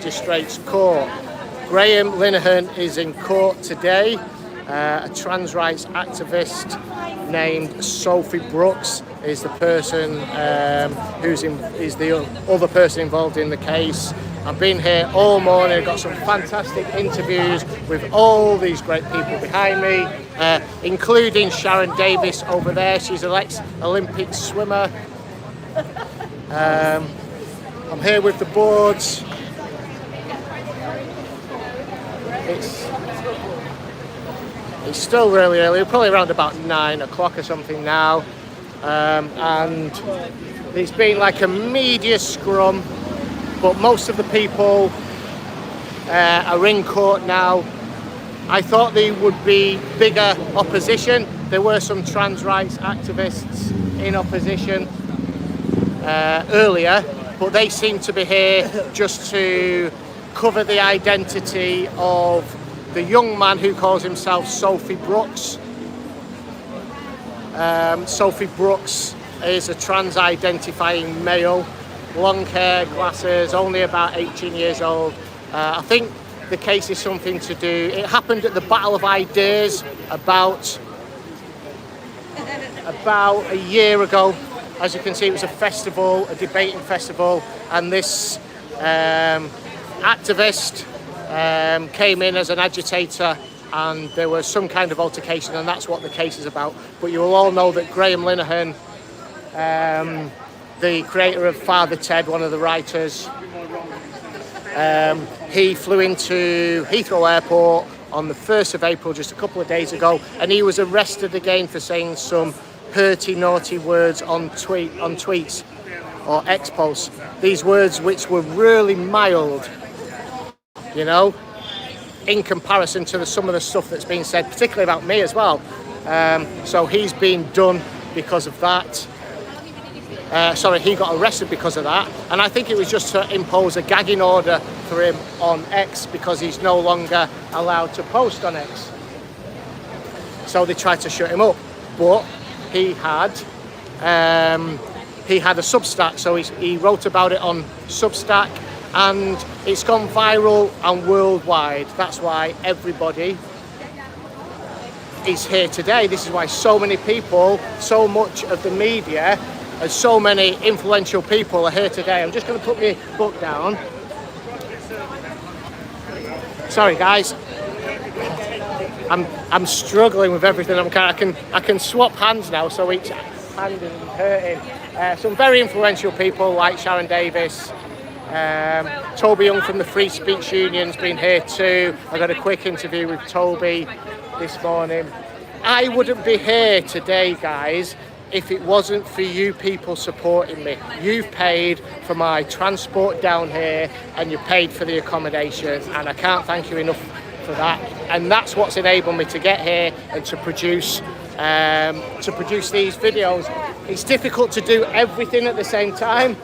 Magistrates Court. Graeme Lahan is in court today. A trans rights activist named Sophie Brooks is the person is the other person involved in the case. I've been here all morning. I've got some fantastic interviews with all these great people behind me, including Sharon Davis over there. She's an ex-Olympic swimmer. I'm here with the boards. It's still really early. We're probably around about 9 o'clock or something now. And it's been like a media scrum, but most of the people are in court now. I thought there would be bigger opposition. There were some trans rights activists in opposition earlier, but they seem to be here just to cover the identity of the young man who calls himself Sophie Brooks. Sophie Brooks is a trans-identifying male, long hair, glasses, only about 18 years old. I think the case is something to do. It happened at the Battle of Ideas about a year ago. As you can see, it was a festival, a debating festival, and this activist came in as an agitator, and there was some kind of altercation, and that's what the case is about. But you will all know that Graeme Lahan, the creator of Father Ted, one of the writers, he flew into Heathrow Airport on the 1st of April, just a couple of days ago, and he was arrested again for saying some hurty, naughty words on tweets or X posts. These words which were really mild, you know, in comparison to some of the stuff that's been said, particularly about me as well. So he's been done because of that. He got arrested because of that. And I think it was just to impose a gagging order for him on X because he's no longer allowed to post on X. So they tried to shut him up. But he had a Substack, so he wrote about it on Substack, and it's gone viral and worldwide. That's why everybody is here today. This is why so many people, so much of the media, and so many influential people are here today. I'm just going to put my book down. Sorry, guys. I'm struggling with everything. I can swap hands now, so each hand isn't hurting. Some very influential people like Sharon Davis, Toby Young from the Free Speech Union's been here too. I got a quick interview with Toby this morning. I wouldn't be here today, guys, if it wasn't for you people supporting me. You've paid for my transport down here, and you paid for the accommodation, and I can't thank you enough for that. And that's what's enabled me to get here and to produce these videos. It's difficult to do everything at the same time.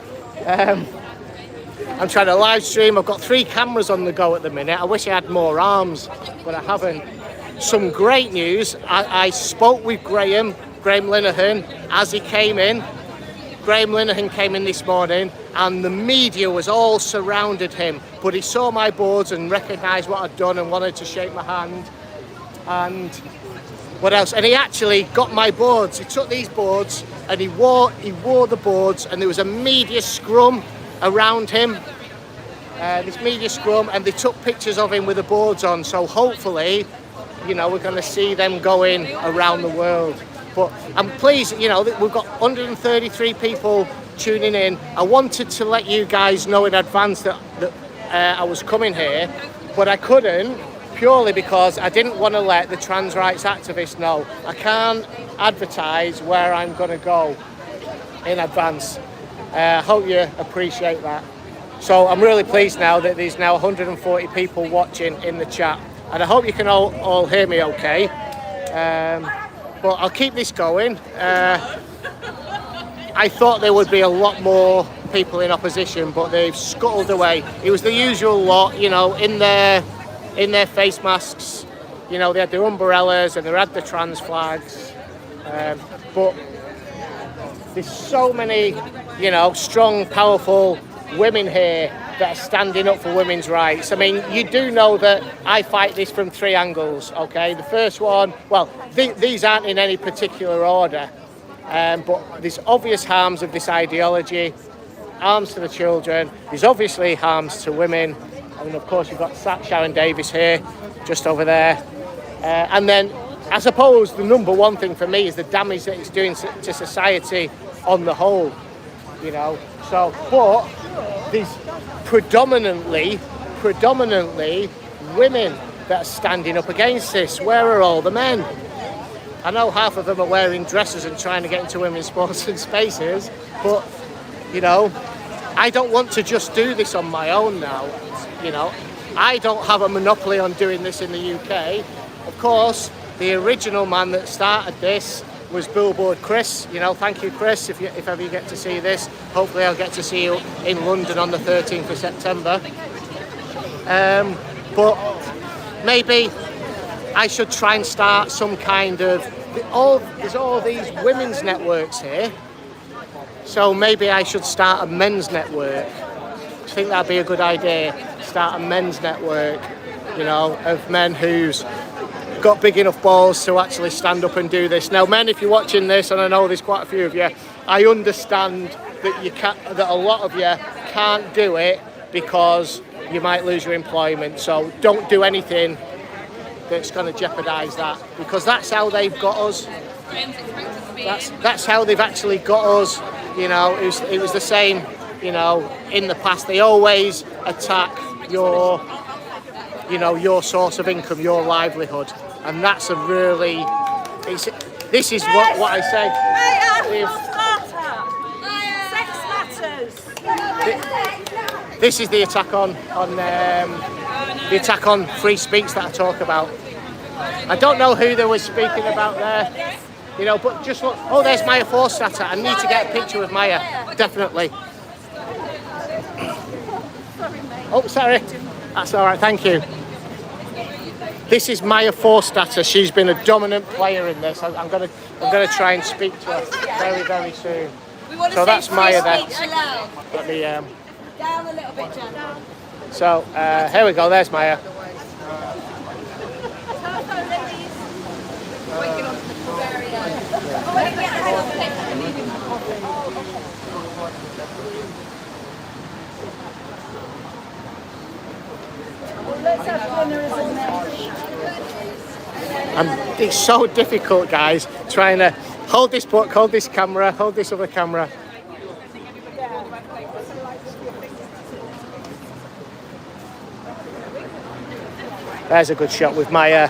I'm trying to live stream. I've got 3 cameras on the go at the minute. I wish I had more arms, but I haven't. Some great news. I spoke with Graeme Lahan as he came in. Graeme Lahan came in this morning, and the media was all surrounded him, but he saw my boards and recognised what I'd done and wanted to shake my hand. And what else? And he actually got my boards. He took these boards and he wore the boards, and there was a media scrum around him, this media scrum, and they took pictures of him with the boards on. So hopefully, you know, we're going to see them going around the world. But I'm pleased, you know, that we've got 133 people tuning in. I wanted to let you guys know in advance that I was coming here, but I couldn't, purely because I didn't want to let the trans rights activists know. I can't advertise where I'm going to go in advance. I hope you appreciate that. So I'm really pleased now that there's now 140 people watching in the chat, and I hope you can all hear me okay. But I'll keep this going. I thought there would be a lot more people in opposition, but they've scuttled away. It was the usual lot, you know, in their face masks. You know, they had their umbrellas and they had the trans flags. But there's so many, you know, strong, powerful women here that are standing up for women's rights. I mean, you do know that I fight this from 3 angles, okay? The first one, well, these aren't in any particular order, but there's obvious harms of this ideology, harms to the children, there's obviously harms to women, and of course you've got Sharon Davis here, just over there, and then I suppose the number one thing for me is the damage that it's doing to society on the whole, you know. So, but there's predominantly women that are standing up against this. Where are all the men? I know half of them are wearing dresses and trying to get into women's sports and spaces, but, you know, I don't want to just do this on my own now, you know. I don't have a monopoly on doing this in the UK. Of course, the original man that started this was Billboard Chris. You know, thank you, Chris, if ever you get to see this. Hopefully I'll get to see you in London on the 13th of September. But maybe I should try and start some kind of... There's all these women's networks here. So maybe I should start a men's network. I think that'd be a good idea. Start a men's network, you know, of men who's got big enough balls to actually stand up and do this. Now, men, if you're watching this, and I know there's quite a few of you, I understand that a lot of you can't do it because you might lose your employment. So don't do anything that's going to jeopardise that, because that's how they've got us. That's how they've actually got us. You know, it was the same, you know, in the past. They always attack your, you know, your source of income, your livelihood. And that's a really, this is what I say. This is the attack on the attack on free speech that I talk about. I don't know who they were speaking about there, you know, but just look. Oh, there's Maya Forstater. I need to get a picture with Maya, definitely. Oh, sorry. That's all right. Thank you. This is Maya Forstater. She's been a dominant player in this. I'm gonna try and speak to her very, very soon. So that's Maya there. Let me down a little bit, Jen. So here we go. There's Maya. And it's so difficult, guys, trying to hold this book, hold this camera, hold this other camera. There's a good shot with Maya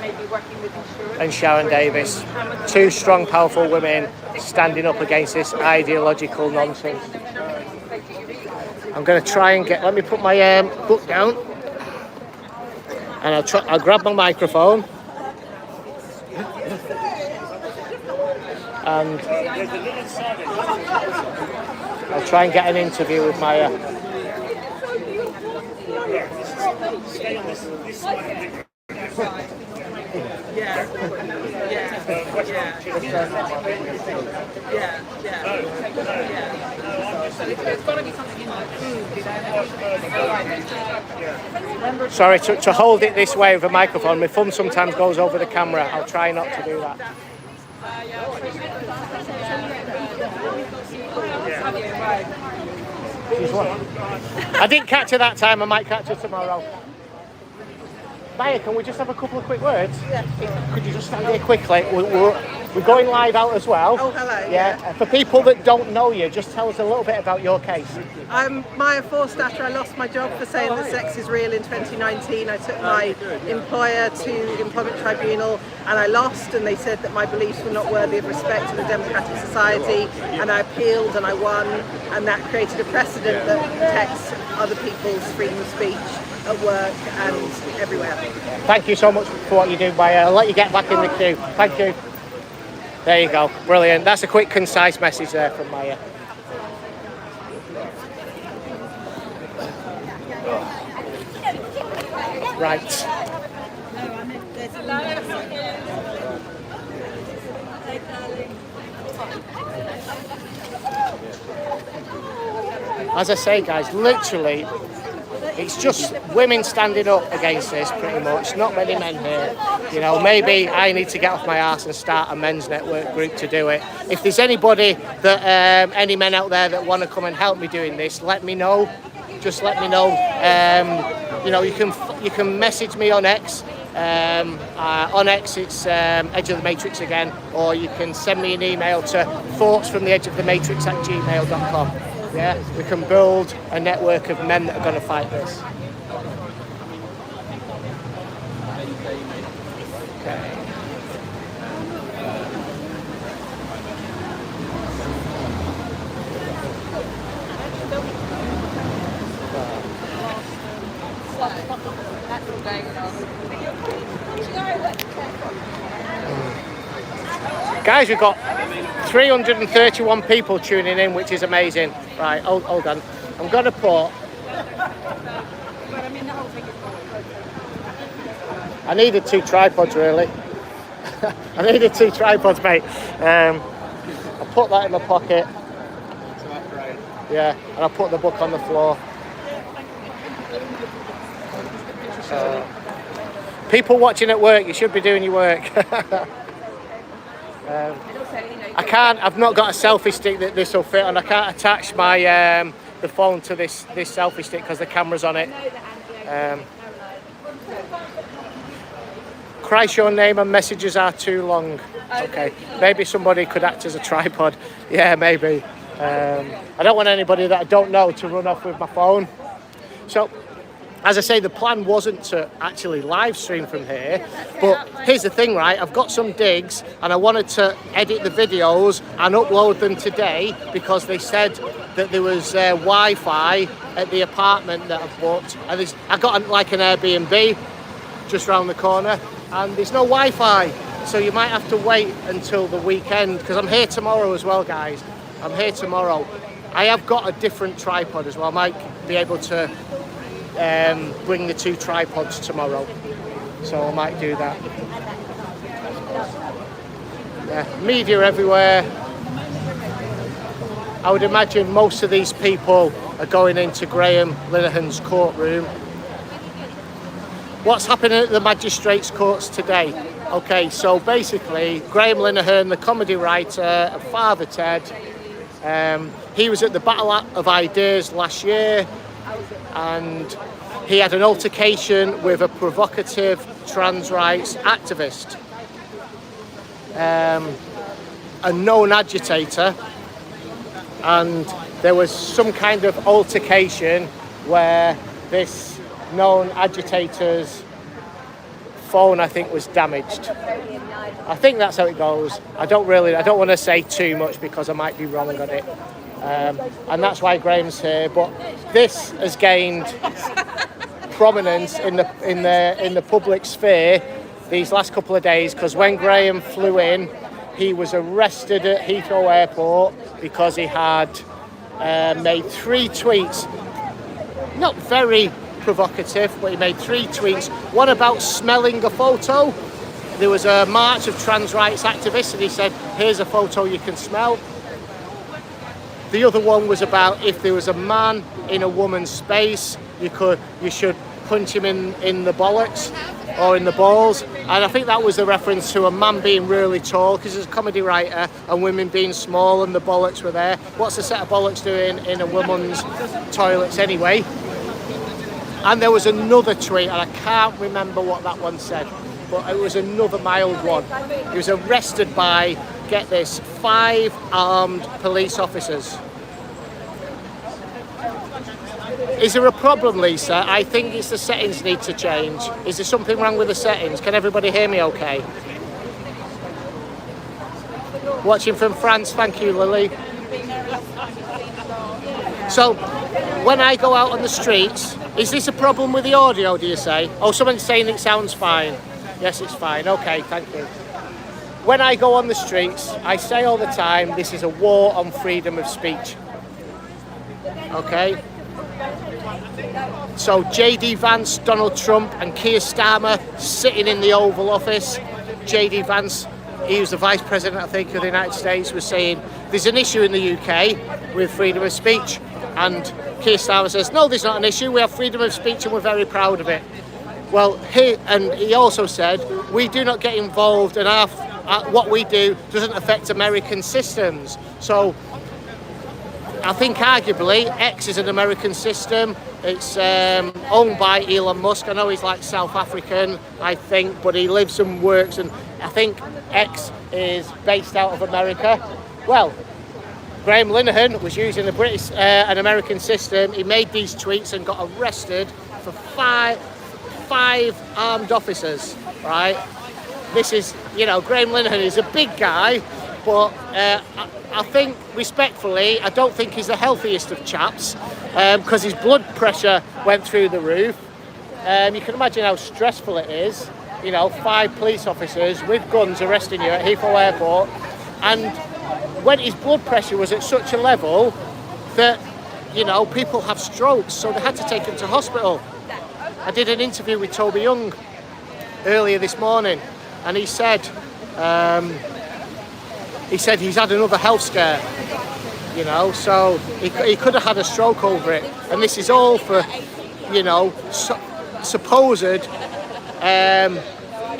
and Sharon Davis. 2 strong, powerful women standing up against this ideological nonsense. I'm going to try and let me put my book down. And I'll grab my microphone. And I'll try and get an interview with Maya. Sorry, to hold it this way with a microphone, my thumb sometimes goes over the camera. I'll try not to do that. I didn't catch her that time, I might catch her tomorrow. Maya, can we just have a couple of quick words? Yeah. Could you just stand here quickly? We're going live out as well. Oh, hello. Yeah. For people that don't know you, just tell us a little bit about your case. I'm Maya Forstater. I lost my job for saying that sex is real in 2019. I took my employer to the Employment Tribunal and I lost, and they said that my beliefs were not worthy of respect in a democratic society, and I appealed and I won, and that created a precedent that protects other people's freedom of speech at work and everywhere. Thank you so much for what you do, Maya. I'll let you get back in the queue. Thank you. There you go. Brilliant. That's a quick, concise message there from Maya. Right. As I say, guys, literally It's just women standing up against this, pretty much. Not many men here. You know, maybe I need to get off my arse and start a men's network group to do it. If there's anybody that, any men out there that want to come and help me doing this, let me know. Just let me know. You know, you can message me on X. On X, it's Edge of the Matrix again, or you can send me an email to thoughtsfromtheedgeofthematrix@gmail.com. Yeah, we can build a network of men that are going to fight this. Okay. Guys, we've got 331 people tuning in, which is amazing. Right, hold on. I'm going to put... I needed 2 tripods, really. I needed 2 tripods, mate. I put that in my pocket. Yeah, and I put the book on the floor. People watching at work, you should be doing your work. I've not got a selfie stick that this will fit on. I can't attach my the phone to this selfie stick because the camera's on it. Christ, your name and messages are too long. Okay, maybe somebody could act as a tripod. Yeah, maybe. I don't want anybody that I don't know to run off with my phone. So, as I say, the plan wasn't to actually live stream from here, but here's the thing, right? I've got some digs and I wanted to edit the videos and upload them today because they said that there was Wi-Fi at the apartment that I've booked. And I got like an Airbnb just round the corner and there's no Wi-Fi. So you might have to wait until the weekend because I'm here tomorrow as well, guys. I'm here tomorrow. I have got a different tripod as well. I might be able to bring the 2 tripods tomorrow, so I might do that. Yeah, media everywhere. I would imagine most of these people are going into Graeme Lahan's courtroom. What's happening at the Magistrates courts today? Okay, so basically Graeme Lahan, the comedy writer of Father Ted, he was at the Battle of Ideas last year and he had an altercation with a provocative trans rights activist, a known agitator, and there was some kind of altercation where this known agitator's phone, I think, was damaged. I think that's how it goes. I don't want to say too much because I might be wrong on it. And that's why Graeme's here, but this has gained prominence in the public sphere these last couple of days because when Graeme flew in, he was arrested at Heathrow Airport because he had made 3 tweets, not very provocative, but he made 3 tweets. One about smelling a photo. There was a march of trans rights activists and he said, here's a photo you can smell. The other one was about if there was a man in a woman's space, you should punch him in the bollocks or in the balls. And I think that was a reference to a man being really tall because he's a comedy writer and women being small and the bollocks were there. What's a set of bollocks doing in a woman's toilets anyway? And there was another tweet and I can't remember what that one said, but it was another mild one. He was arrested by, get this, 5 armed police officers. Is there a problem, Lisa? I think it's the settings need to change. Is there something wrong with the settings? Can everybody hear me okay? Watching from France, thank you, Lily. So, when I go out on the streets, is this a problem with the audio, do you say? Oh, someone's saying it sounds fine. Yes, it's fine. Okay, thank you. When I go on the streets, I say all the time, this is a war on freedom of speech. Okay? So JD Vance, Donald Trump and Keir Starmer sitting in the Oval Office. JD Vance, he was the Vice President, I think, of the United States, was saying there's an issue in the UK with freedom of speech and Keir Starmer says, no, there's not an issue. We have freedom of speech and we're very proud of it. Well, he also said, we do not get involved and what we do doesn't affect American systems. So I think arguably X is an American system. It's owned by Elon Musk. I know he's like South African, I think, but he lives and works, and I think X is based out of America. Well, Graeme Lahan was using an American system. He made these tweets and got arrested for five armed officers, right? This is, Graeme Lahan is a big guy, but I think, respectfully, I don't think he's the healthiest of chaps, because his blood pressure went through the roof. You can imagine how stressful it is, 5 police officers with guns arresting you at Heathrow Airport, and when his blood pressure was at such a level that, people have strokes, so they had to take him to hospital. I did an interview with Toby Young earlier this morning, and he said he's had another health scare, so he could have had a stroke over it. And this is all for, supposed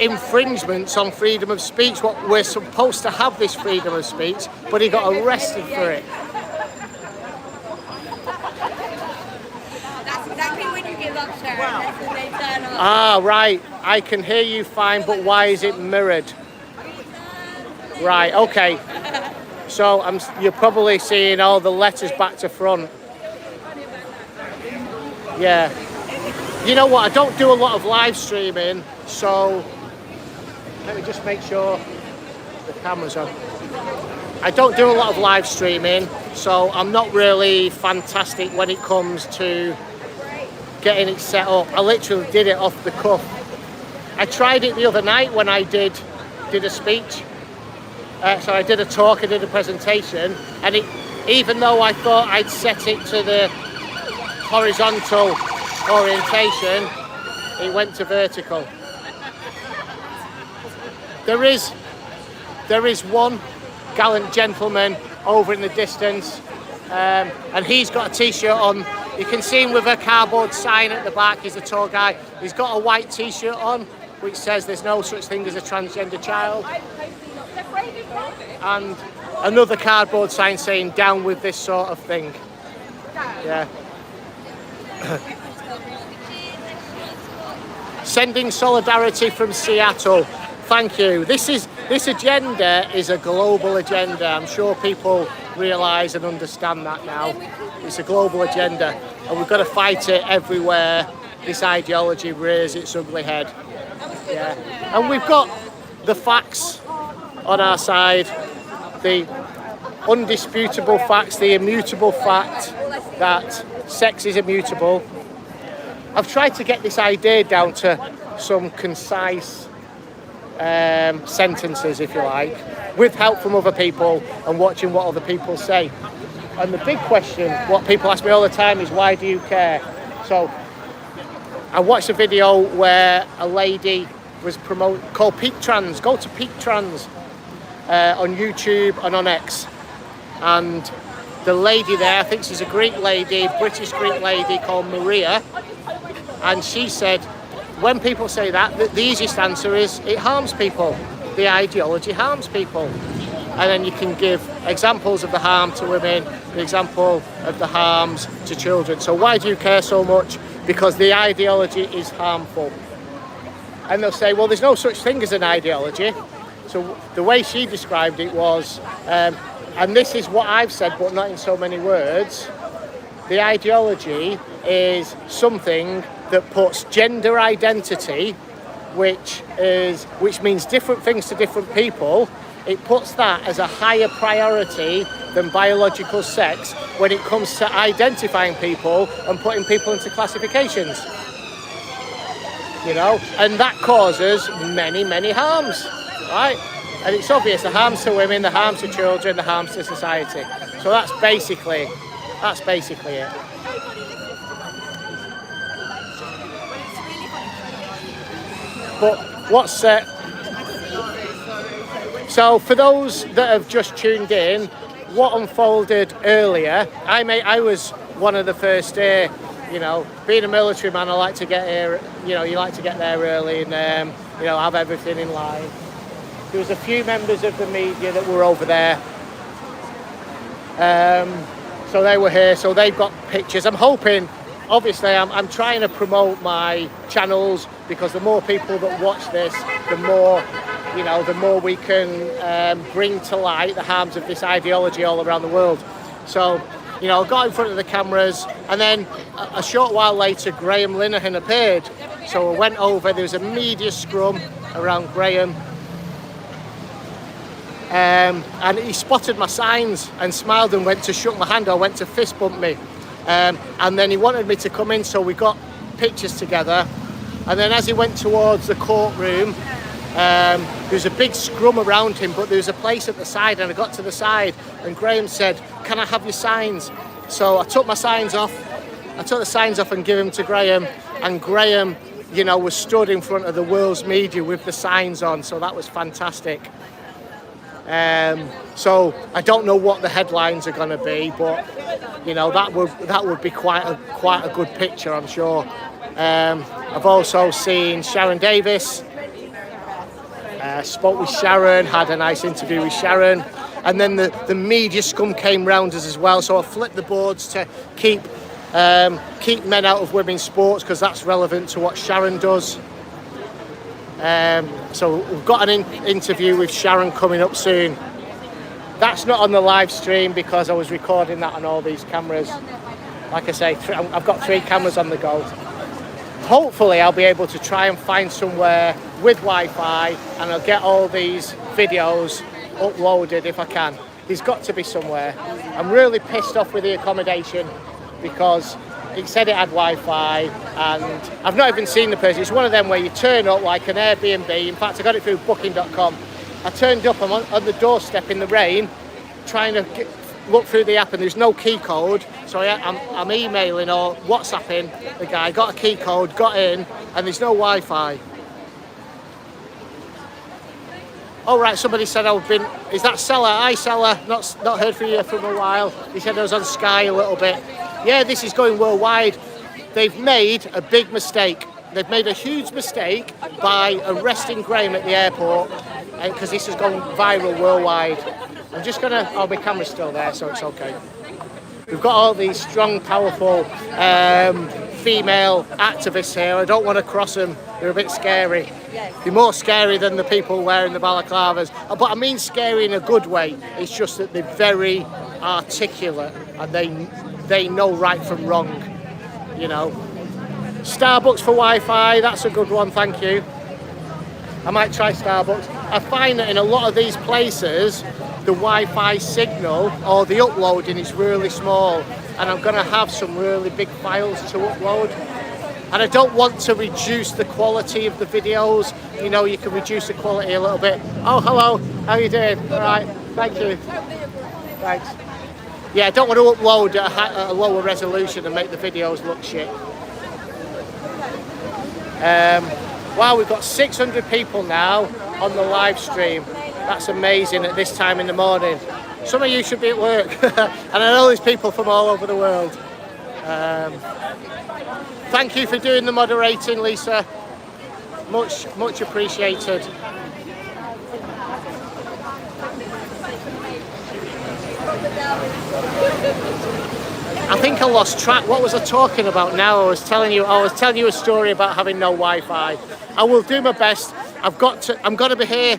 infringements on freedom of speech. What we're supposed to have this freedom of speech, but he got arrested for it. That's exactly when you give up, Sharon. That's when they turn off. Ah, right. I can hear you fine, but why is it mirrored? Right, okay. So you're probably seeing all the letters back to front. Yeah. You know what? I don't do a lot of live streaming, so let me just make sure the camera's on. I don't do a lot of live streaming, so I'm not really fantastic when it comes to getting it set up. I literally did it off the cuff. I tried it the other night when I did a speech. So I did a talk, I did a presentation, and even though I thought I'd set it to the horizontal orientation, it went to vertical. There is one gallant gentleman over in the distance, and he's got a t-shirt on. You can see him with a cardboard sign at the back. He's a tall guy. He's got a white t-shirt on which says there's no such thing as a transgender child, and another cardboard sign saying down with this sort of thing. Yeah. Sending solidarity from Seattle. Thank you. This agenda is a global agenda. I'm sure people realise and understand that now. It's a global agenda, and we've got to fight it everywhere this ideology rears its ugly head. Yeah. And we've got the facts on our side, the undisputable facts, the immutable fact that sex is immutable. I've tried to get this idea down to some concise sentences, if you like, with help from other people and watching what other people say. And the big question, what people ask me all the time, is why do you care? So I watched a video where a lady was called Peak Trans. Go to Peak Trans on YouTube and on X. And the lady there, I think she's a Greek lady, British Greek lady called Maria. And she said, when people say that, the easiest answer is it harms people. The ideology harms people. And then you can give examples of the harm to women, the example of the harms to children. So why do you care so much? Because the ideology is harmful. And they'll say, well, there's no such thing as an ideology. So the way she described it was, and this is what I've said, but not in so many words, the ideology is something that puts gender identity, which means different things to different people. It puts that as a higher priority than biological sex when it comes to identifying people and putting people into classifications. And that causes many, many harms, right? And it's obvious, the harms to women, the harms to children, the harms to society. So that's basically it. But what's so for those that have just tuned in, what unfolded earlier, I was one of the first day. You know, being a military man, I like to get here, you know, you like to get there early and, you know, have everything in line. There was a few members of the media that were over there. So they were here, so they've got pictures. I'm hoping, obviously, I'm trying to promote my channels, because the more people that watch this, the more, you know, the more we can bring to light the harms of this ideology all around the world. So, you know, I got in front of the cameras, and then a short while later, Graeme Lahan appeared. So I went over, there was a media scrum around Graeme. And he spotted my signs and smiled and went to shook my hand or went to fist bump me. And then he wanted me to come in, so we got pictures together. And then as he went towards the courtroom, there was a big scrum around him, but there was a place at the side, and I got to the side and Graeme said, "Can I have your signs?" So I took my signs off. I took the signs off and gave them to Graeme, and Graeme, you know, was stood in front of the world's media with the signs on, so that was fantastic. So I don't know what the headlines are going to be, but you know, that would be quite a good picture, I'm sure. I've also seen Sharon Davis. Spoke with Sharon, had a nice interview with Sharon, and then the media scum came round us as well. So I flipped the boards to keep men out of women's sports, because that's relevant to what Sharon does. So we've got an interview with Sharon coming up soon. That's not on the live stream because I was recording that on all these cameras. Like I say, I've got 3 cameras on the go. Hopefully I'll be able to try and find somewhere with Wi-Fi, and I'll get all these videos uploaded if I can. There's got to be somewhere. I'm really pissed off with the accommodation because it said it had Wi-Fi, and I've not even seen the person. It's one of them where you turn up like an Airbnb. In fact, I got it through booking.com. I turned up, I'm on the doorstep in the rain, trying to look through the app, and there's no key code. So I'm emailing or WhatsApping the guy, got a key code, got in, and there's no Wi-Fi. Oh right, somebody said I've been, is that Seller? Hi Seller, not heard from you for a while. He said I was on Sky a little bit. Yeah, this is going worldwide. They've made a big mistake. They've made a huge mistake by arresting Graeme at the airport, because this has gone viral worldwide. I'm just gonna, oh, my camera's still there, so it's okay. We've got all these strong, powerful female activists here. I don't want to cross them. They're a bit scary. They're more scary than the people wearing the balaclavas. But I mean scary in a good way. It's just that they're very articulate, and they know right from wrong, you know. Starbucks for Wi-Fi, that's a good one, thank you. I might try Starbucks. I find that in a lot of these places, the Wi-Fi signal or the uploading is really small, and I'm going to have some really big files to upload. And I don't want to reduce the quality of the videos. You know, you can reduce the quality a little bit. Oh, hello, how are you doing? All right, thank you. Thanks. Yeah, I don't want to upload at a lower resolution and make the videos look shit. Wow, we've got 600 people now on the live stream. That's amazing at this time in the morning. Some of you should be at work. And I know there's people from all over the world. Thank you for doing the moderating, Lisa. Much appreciated. I think I lost track. What was I talking about now? I was telling you a story about having no Wi-Fi. I will do my best. I'm going to be here.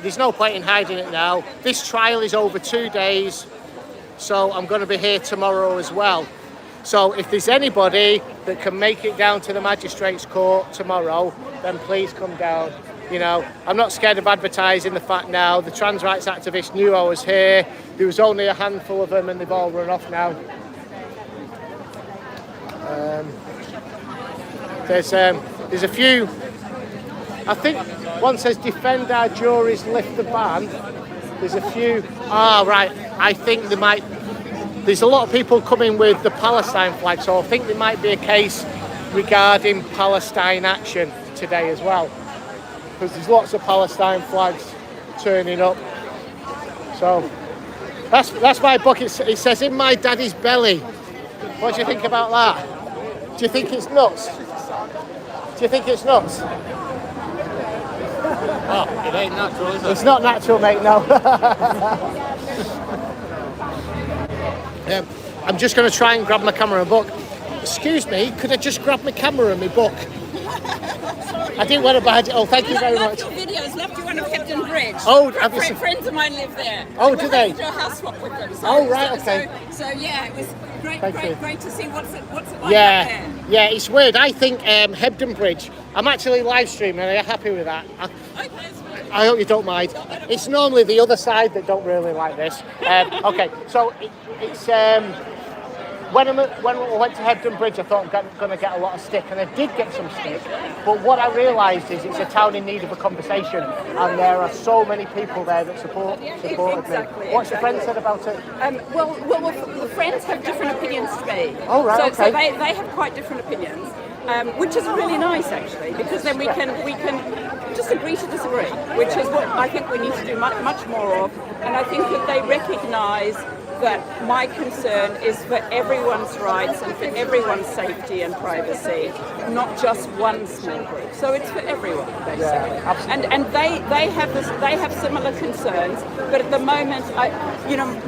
There's no point in hiding it now. This trial is over 2 days, so I'm going to be here tomorrow as well. So if there's anybody that can make it down to the Magistrates Court tomorrow, then please come down. You know, I'm not scared of advertising the fact now. The trans rights activists knew I was here. There was only a handful of them, and they've all run off now. There's a few. I think one says defend our juries, lift the ban. There's a few. Right. I think there's a lot of people coming with the Palestine flag, so I think there might be a case regarding Palestine action today as well, because there's lots of Palestine flags turning up. So that's my book. It says in my daddy's belly. What do you think about that? Do you think it's nuts? Do you think it's nuts? Oh, it ain't natural, is it? It's not natural, mate, no. I'm just going to try and grab my camera and book. Excuse me, could I just grab my camera and my book? I didn't want to buy it. Oh, thank you very much. Loved your videos, loved your one of Hepton Bridge. Oh, have you seen? Friends of mine live there. Oh, do they? Do a house swap with them. So, Oh, right, okay. So yeah, it was great to see what's it like up Yeah, there. yeah, it's weird. I think Hebden Bridge, I'm actually live streaming. Are you happy with that? Okay, that's fine. I hope you don't mind. It's normally the other side that don't really like this. Okay, so it's when I went to Hebden Bridge, I thought I'm going to get a lot of stick, and I did get some stick. But what I realised is it's a town in need of a conversation, and there are so many people there that supported me. What's your friend said about it? Well, the friends have different opinions to me. Oh, right, So okay. they have quite different opinions, which is really nice actually, because then we can just agree to disagree, which is what I think we need to do much more of. And I think that they recognise that my concern is for everyone's rights and for everyone's safety and privacy, not just one small group. So it's for everyone, basically. Yeah, And they have similar concerns, but at the moment,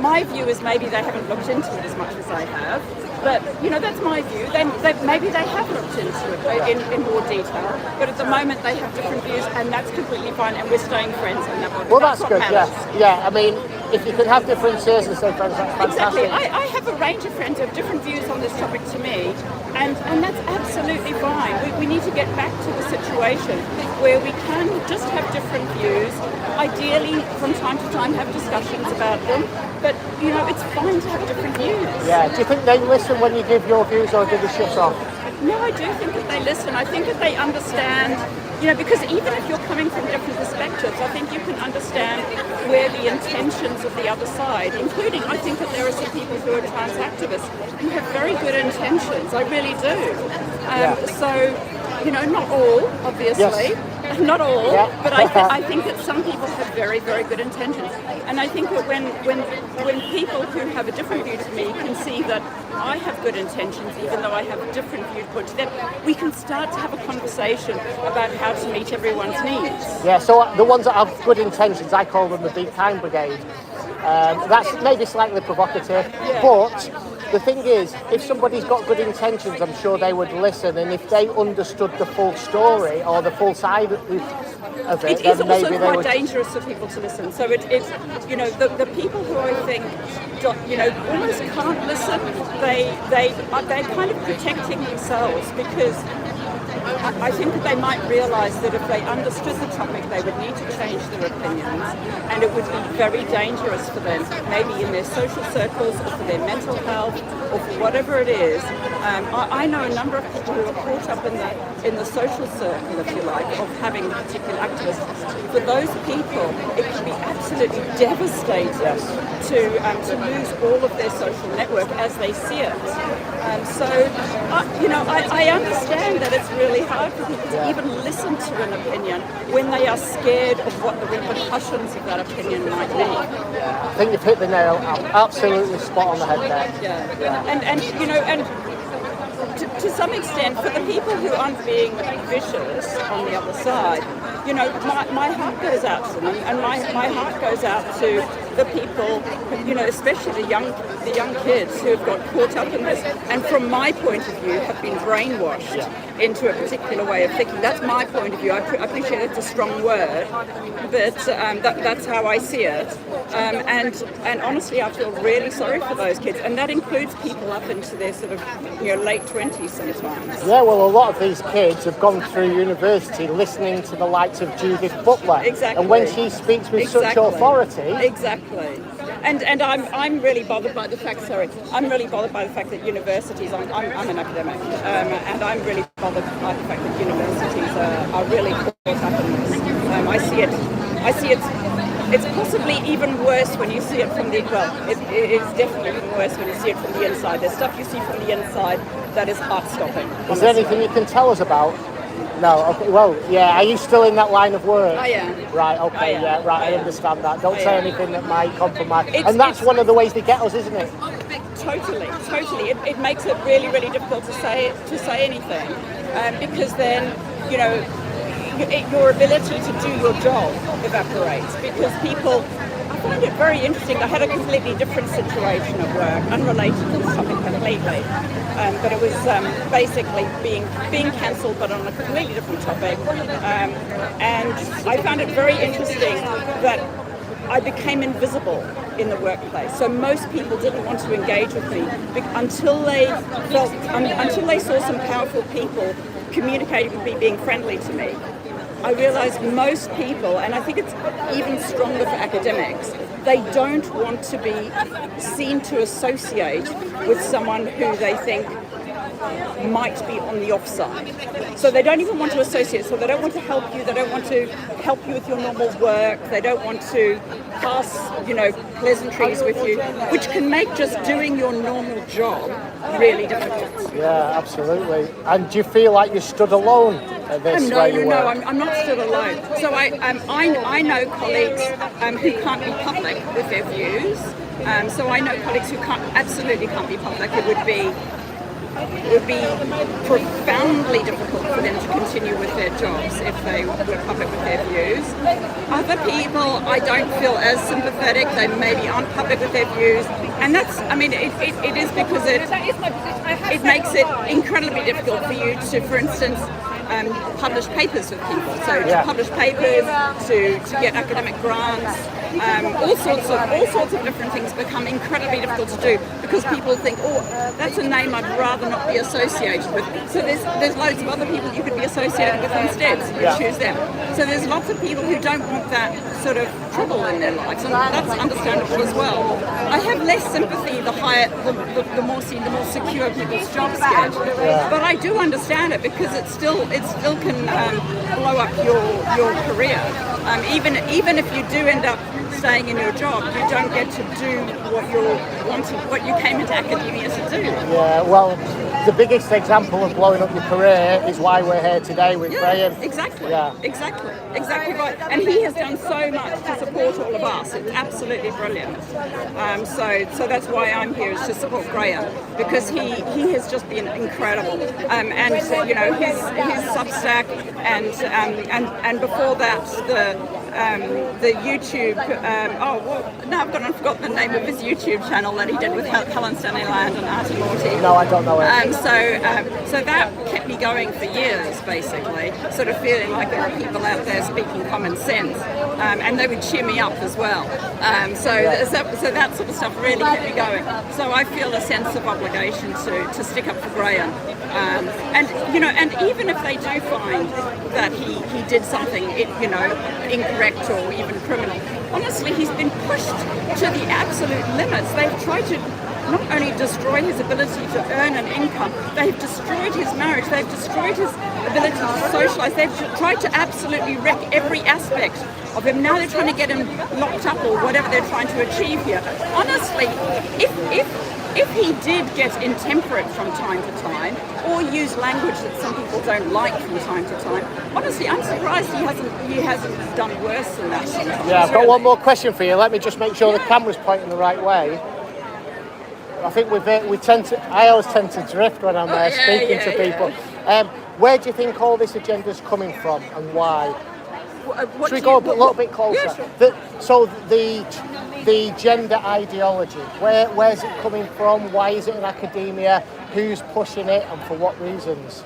my view is maybe they haven't looked into it as much as I have. But that's my view. Maybe they have looked into it in more detail. But at the moment, they have different views, and that's completely fine. And we're staying friends, and Well, that's what good. matters. Yeah. I mean, if you can have differences and stay friends, that's fantastic. Exactly. I have a range of friends who have different views on this topic to me, and that's absolutely fine. We need to get back to the situation where we can just have different views. Ideally, from time to time, have discussions about them. But it's fine to have different views. Yeah. Do you think they listen when you give your views, or do they shut off? No, I do think that they listen. I think that they understand, because even if you're coming from different perspectives, I think you can understand where the intentions of the other side, including I think that there are some people who are trans activists who have very good intentions. I really do. So, not all, obviously. Yes. Not all, Yeah. but I think that some people have very, very good intentions. And I think that when people who have a different view to me can see that I have good intentions, even though I have a different viewpoint, then we can start to have a conversation about how to meet everyone's needs. Yeah, so the ones that have good intentions, I call them the Be Kind Brigade. That's maybe slightly provocative, but the thing is, if somebody's got good intentions, I'm sure they would listen, and if they understood the full story or the full side of it, It then is maybe also they quite would. dangerous for people to listen. So it's the people who I think almost can't listen. They're kind of protecting themselves because I think that they might realise that if they understood the topic, they would need to change their opinions, and it would be very dangerous for them, maybe in their social circles or for their mental health or for whatever it is. I know a number of people who are caught up in the social circle, if you like, of having particular activists. For those people, it can be absolutely devastating to lose all of their social network as they see it. I understand that it's really hard for people to even listen to an opinion when they are scared of what the repercussions of that opinion might be. I think you've hit the nail absolutely spot on the head there. Yeah. And to some extent, for the people who aren't being vicious on the other side, my heart goes out to them, and my heart goes out to the people, especially the young kids who have got caught up in this, and from my point of view, have been brainwashed into a particular way of thinking. That's my point of view. I appreciate it's a strong word, but that's how I see it. And honestly, I feel really sorry for those kids, and that includes people up into their sort of late 20s sometimes. Yeah, well, a lot of these kids have gone through university listening to the likes of Judith Butler. Exactly. And when she speaks with such authority. Exactly. And I'm really bothered by the fact. I'm really bothered by the fact that universities. I'm an academic, and I'm really bothered by the fact that universities are really caught up in this. I see it. It's possibly even worse when you see it from the. Well, it is definitely even worse when you see it from the inside. There's stuff you see from the inside that is heart-stopping. Is there anything you can tell us about? No, okay, well, yeah, are you still in that line of work? I am. Right, okay, I am. yeah, right, I understand that. Don't say anything that might compromise. It's And that's one of the ways they get us, isn't it? totally. It makes it really, really difficult to say anything, because then, you know, your ability to do your job evaporates, because people. I find it very interesting. I had a completely different situation at work, unrelated to this topic completely, but it was basically being cancelled, but on a completely different topic. And I found it very interesting that I became invisible in the workplace. So most people didn't want to engage with me until they saw some powerful people communicating with me, being friendly to me. I realised most people, and I think it's even stronger for academics, they don't want to be seen to associate with someone who they think might be on the offside. So they don't even want to associate, so they don't want to help you, they don't want to help you with your normal work, they don't want to pass, you know, pleasantries with you, which can make just doing your normal job really difficult. Yeah, absolutely. And do you feel like you stood alone at this? No, I'm not stood alone. So I know colleagues who can't be public with their views. So I know colleagues who absolutely can't be public. It would be profoundly difficult for them to continue with their jobs if they were public with their views. Other people, I don't feel as sympathetic. They maybe aren't public with their views, and that's, I mean, it is because it makes it incredibly difficult for you to, for instance, publish papers with people. So to publish papers, to get academic grants, all sorts of different things become incredibly difficult to do because people think, oh, that's a name I'd rather not be associated with. So there's loads of other people you could be associated with instead, so you choose them. So there's lots of people who don't want that sort of trouble in their lives, and that's understandable as well. I have less sympathy the more senior, the more secure people's jobs get, but I do understand it because it still can blow up your career. Even if you do end up staying in your job, you don't get to do what you came into academia to do. Yeah, well, the biggest example of blowing up your career is why we're here today with Graeme. Exactly. Yeah, exactly right. And he has done so much to support all of us. It's absolutely brilliant. So that's why I'm here, is to support Graeme, because he has just been incredible. And you know, his Substack and before that the YouTube. Now I've gone and forgotten the name of his YouTube channel that he did with Helen Stanley Land and Artie Morty. No, I don't know it. So that kept me going for years, basically, sort of feeling like there are people out there speaking common sense, and they would cheer me up as well. So that sort of stuff really kept me going. So I feel a sense of obligation to stick up for Graeme. And you know, and even if they do find that he did something, incorrect or even criminal, honestly, he's been pushed to the absolute limits. They've tried to not only destroy his ability to earn an income, they've destroyed his marriage, they've destroyed his ability to socialise, they've tried to absolutely wreck every aspect of him. Now they're trying to get him locked up or whatever they're trying to achieve here. Honestly, if he did get intemperate from time to time, or use language that some people don't like from time to time, honestly, I'm surprised he hasn't done worse than that sometimes. Yeah, I've got one more question for you. Let me just make sure the camera's pointing the right way. I think I always tend to drift when I'm there speaking to people. Where do you think all this agenda's coming from and why? Should we go a little bit closer? Yeah, sure. The gender ideology, where's it coming from? Why is it in academia? Who's pushing it and for what reasons?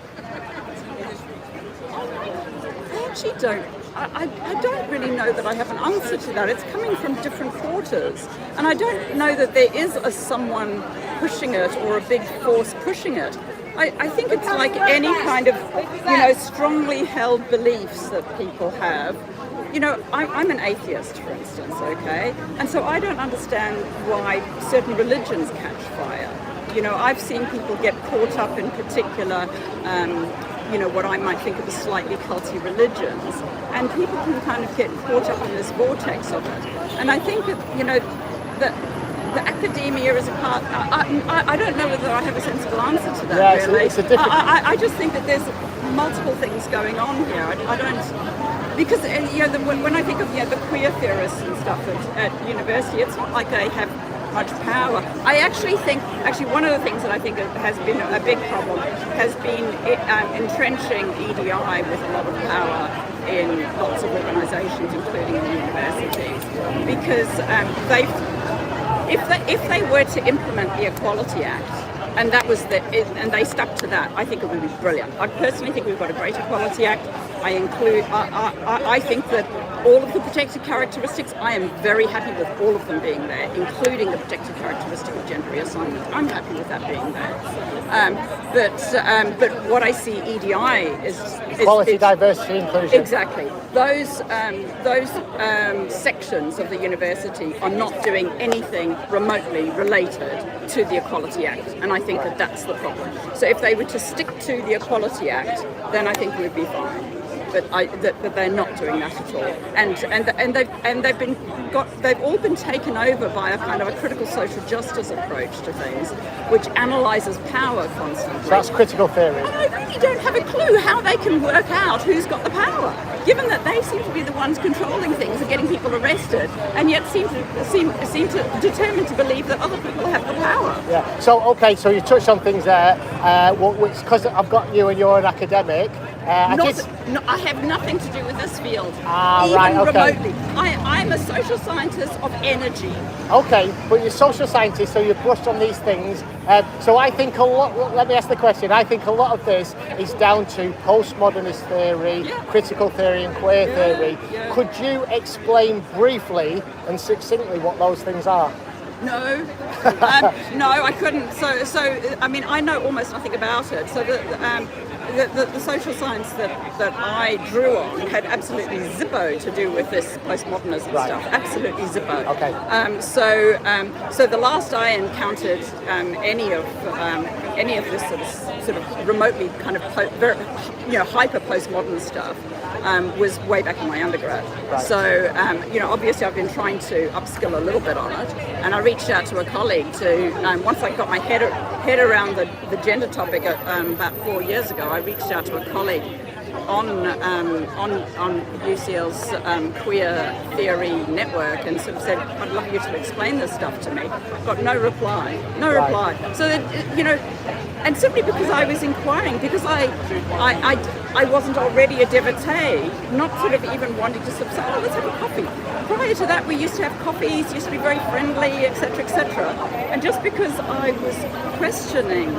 I actually don't. I don't really know that I have an answer to that. It's coming from different quarters, and I don't know that there is someone pushing it or a big force pushing it. I think it's like any kind of, strongly held beliefs that people have. I'm an atheist, for instance, okay? And so I don't understand why certain religions catch fire. I've seen people get caught up in particular, what I might think of as slightly culty religions, and people can kind of get caught up in this vortex of it. And I think that, the academia is a part. I don't know whether I have a sensible answer to that. Really, it's a different. I just think that there's multiple things going on here. I don't, because when I think of the queer theorists and stuff at university, it's not like they have much power. I actually think, one of the things that I think has been a big problem has been entrenching EDI with a lot of power in lots of organisations, including the universities, because if they were to implement the Equality Act, and that was and they stuck to that, I think it would be brilliant. I personally think we've got a great Equality Act. I think that all of the protected characteristics, I am very happy with all of them being there, including the protected characteristic of gender reassignment. I'm happy with that being there. But what I see EDI is equality, diversity, inclusion. Exactly. Those sections of the university are not doing anything remotely related to the Equality Act, and I think that that's the problem. So if they were to stick to the Equality Act, then I think we'd be fine. But they're not doing that at all, and they've all been taken over by a kind of a critical social justice approach to things, which analyses power constantly. So that's critical theory. And I really don't have a clue how they can work out who's got the power, given that they seem to be the ones controlling things and getting people arrested, and yet seem to determined to believe that other people have the power. Yeah. So okay, so you touched on things there, which because I've got you and you're an academic. I have nothing to do with this field, even right, okay. remotely. I'm a social scientist of energy. Okay, but you're a social scientist, so you've brushed on these things. So I think let me ask the question, I think a lot of this is down to postmodernist theory, critical theory and queer theory. Yeah. Could you explain briefly and succinctly what those things are? No, no, I couldn't. So I mean, I know almost nothing about it. So the social science that I drew on had absolutely zippo to do with this postmodernism stuff. Absolutely zippo. Okay. So the last I encountered any of this sort of remotely kind of hyper postmodern stuff was way back in my undergrad. Right. So obviously I've been trying to upskill a little bit on it, and I reached out to a colleague to once I got my head around the gender topic about 4 years ago. I reached out to a colleague on UCL's queer theory network and sort of said, I'd love you to explain this stuff to me. Got no reply. So that, and simply because I was inquiring, because I wasn't already a devotee, not sort of even wanting to sort of say, oh, let's have a coffee. Prior to that, we used to have coffees, used to be very friendly, etc., etc. And just because I was questioning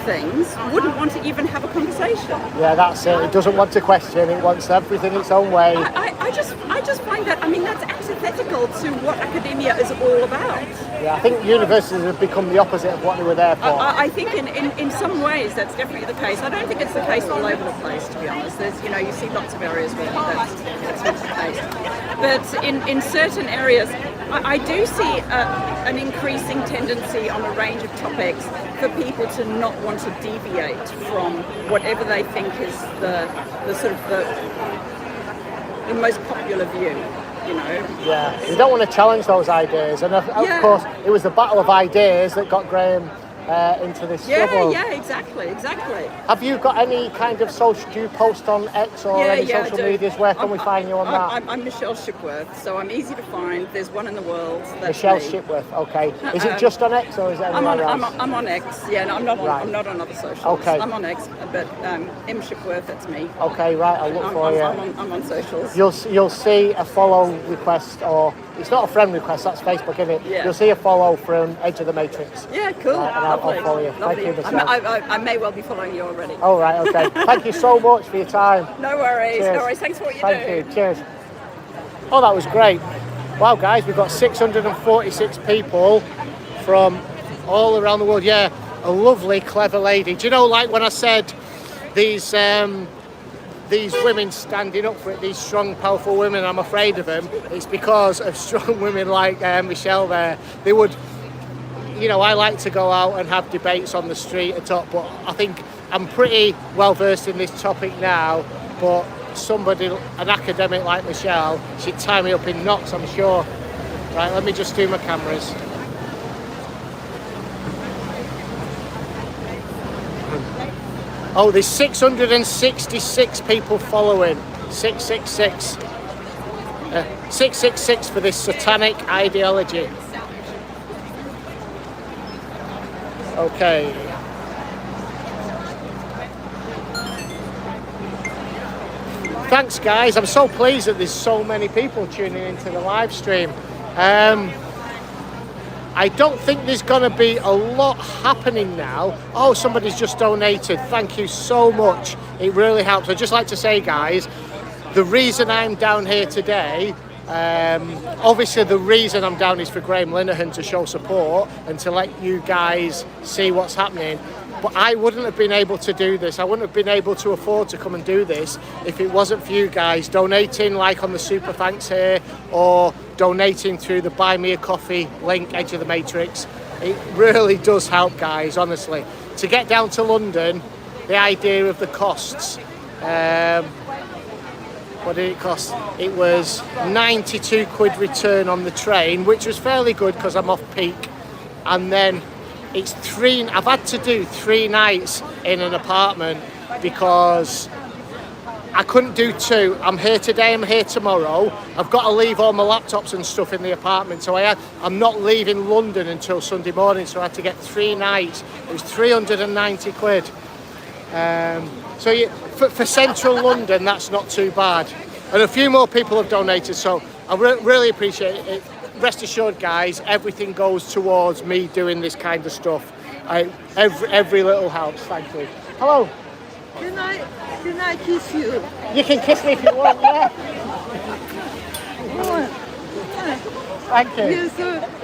things, wouldn't want to even have a conversation. Yeah, that's it. It doesn't want to question. It wants everything its own way. I just find that, that's antithetical to what academia is all about. Yeah, I think universities have become the opposite of what they were there for. I think in some ways that's definitely the case. I don't think it's the case all over the place, to be honest. There's, you see lots of areas where that's not the case. But in certain areas, I do see an increasing tendency on a range of topics for people to not want to deviate from whatever they think is the sort of the most popular view. Yeah, you don't want to challenge those ideas, and of course it was the battle of ideas that got Graeme into this struggle. Yeah, exactly. Have you got any kind of social, do you post on X or any social medias? Where can we find you on that? I'm Michelle Shipworth, so I'm easy to find. There's one in the world. That's Michelle me. Shipworth, okay. Is it just on X or is it anywhere else? I'm on X, no, I'm not on other socials. Okay. I'm on X, but M Shipworth, that's me. Okay, right, I'll look for you. I'm on socials. You'll see a follow request, or it's not a friend request, that's Facebook, isn't it? Yeah. You'll see a follow from Edge of the Matrix. Yeah, cool. Right, and I'll follow you. Lovely. Thank you, Michelle. I may well be following you already. Oh, right, okay. Thank you so much for your time. No worries. Cheers. No worries. Thanks for what you do. Thank you. Cheers. Oh, that was great. Wow, guys, we've got 646 people from all around the world. Yeah, a lovely, clever lady. Do you know, like when I said these women standing up for it, these strong, powerful women, I'm afraid of them, it's because of strong women like Michelle there. They would, I like to go out and have debates on the street and talk, but I think I'm pretty well versed in this topic now, but somebody, an academic like Michelle, she'd tie me up in knots, I'm sure. Right, let me just do my cameras. Oh, there's 666 people following. 666. 666 for this satanic ideology. Okay. Thanks, guys. I'm so pleased that there's so many people tuning into the live stream. I don't think there's going to be a lot happening now. Oh, somebody's just donated. Thank you so much. It really helps. I'd just like to say, guys, the reason I'm down here today, obviously the reason I'm down is for Graeme Lahan to show support and to let you guys see what's happening. But I wouldn't have been able to do this. I wouldn't have been able to afford to come and do this if it wasn't for you guys donating, like on the super thanks here, or donating through the Buy Me a Coffee link, Edge of the Matrix. It really does help, guys, honestly. To get down to London, the idea of the costs, what did it cost? It was 92 quid return on the train, which was fairly good because I'm off peak. And then it's I've had to do 3 nights in an apartment because I couldn't do 2. I'm here today, I'm here tomorrow. I've got to leave all my laptops and stuff in the apartment. So I'm not leaving London until Sunday morning. So I had to get 3 nights. It was 390 quid. So for central London, that's not too bad. And a few more people have donated. So I really appreciate it. Rest assured, guys, everything goes towards me doing this kind of stuff. Every little helps. Thank you. Hello. Can I kiss you? You can kiss me if you want, yeah. Thank you. Yes,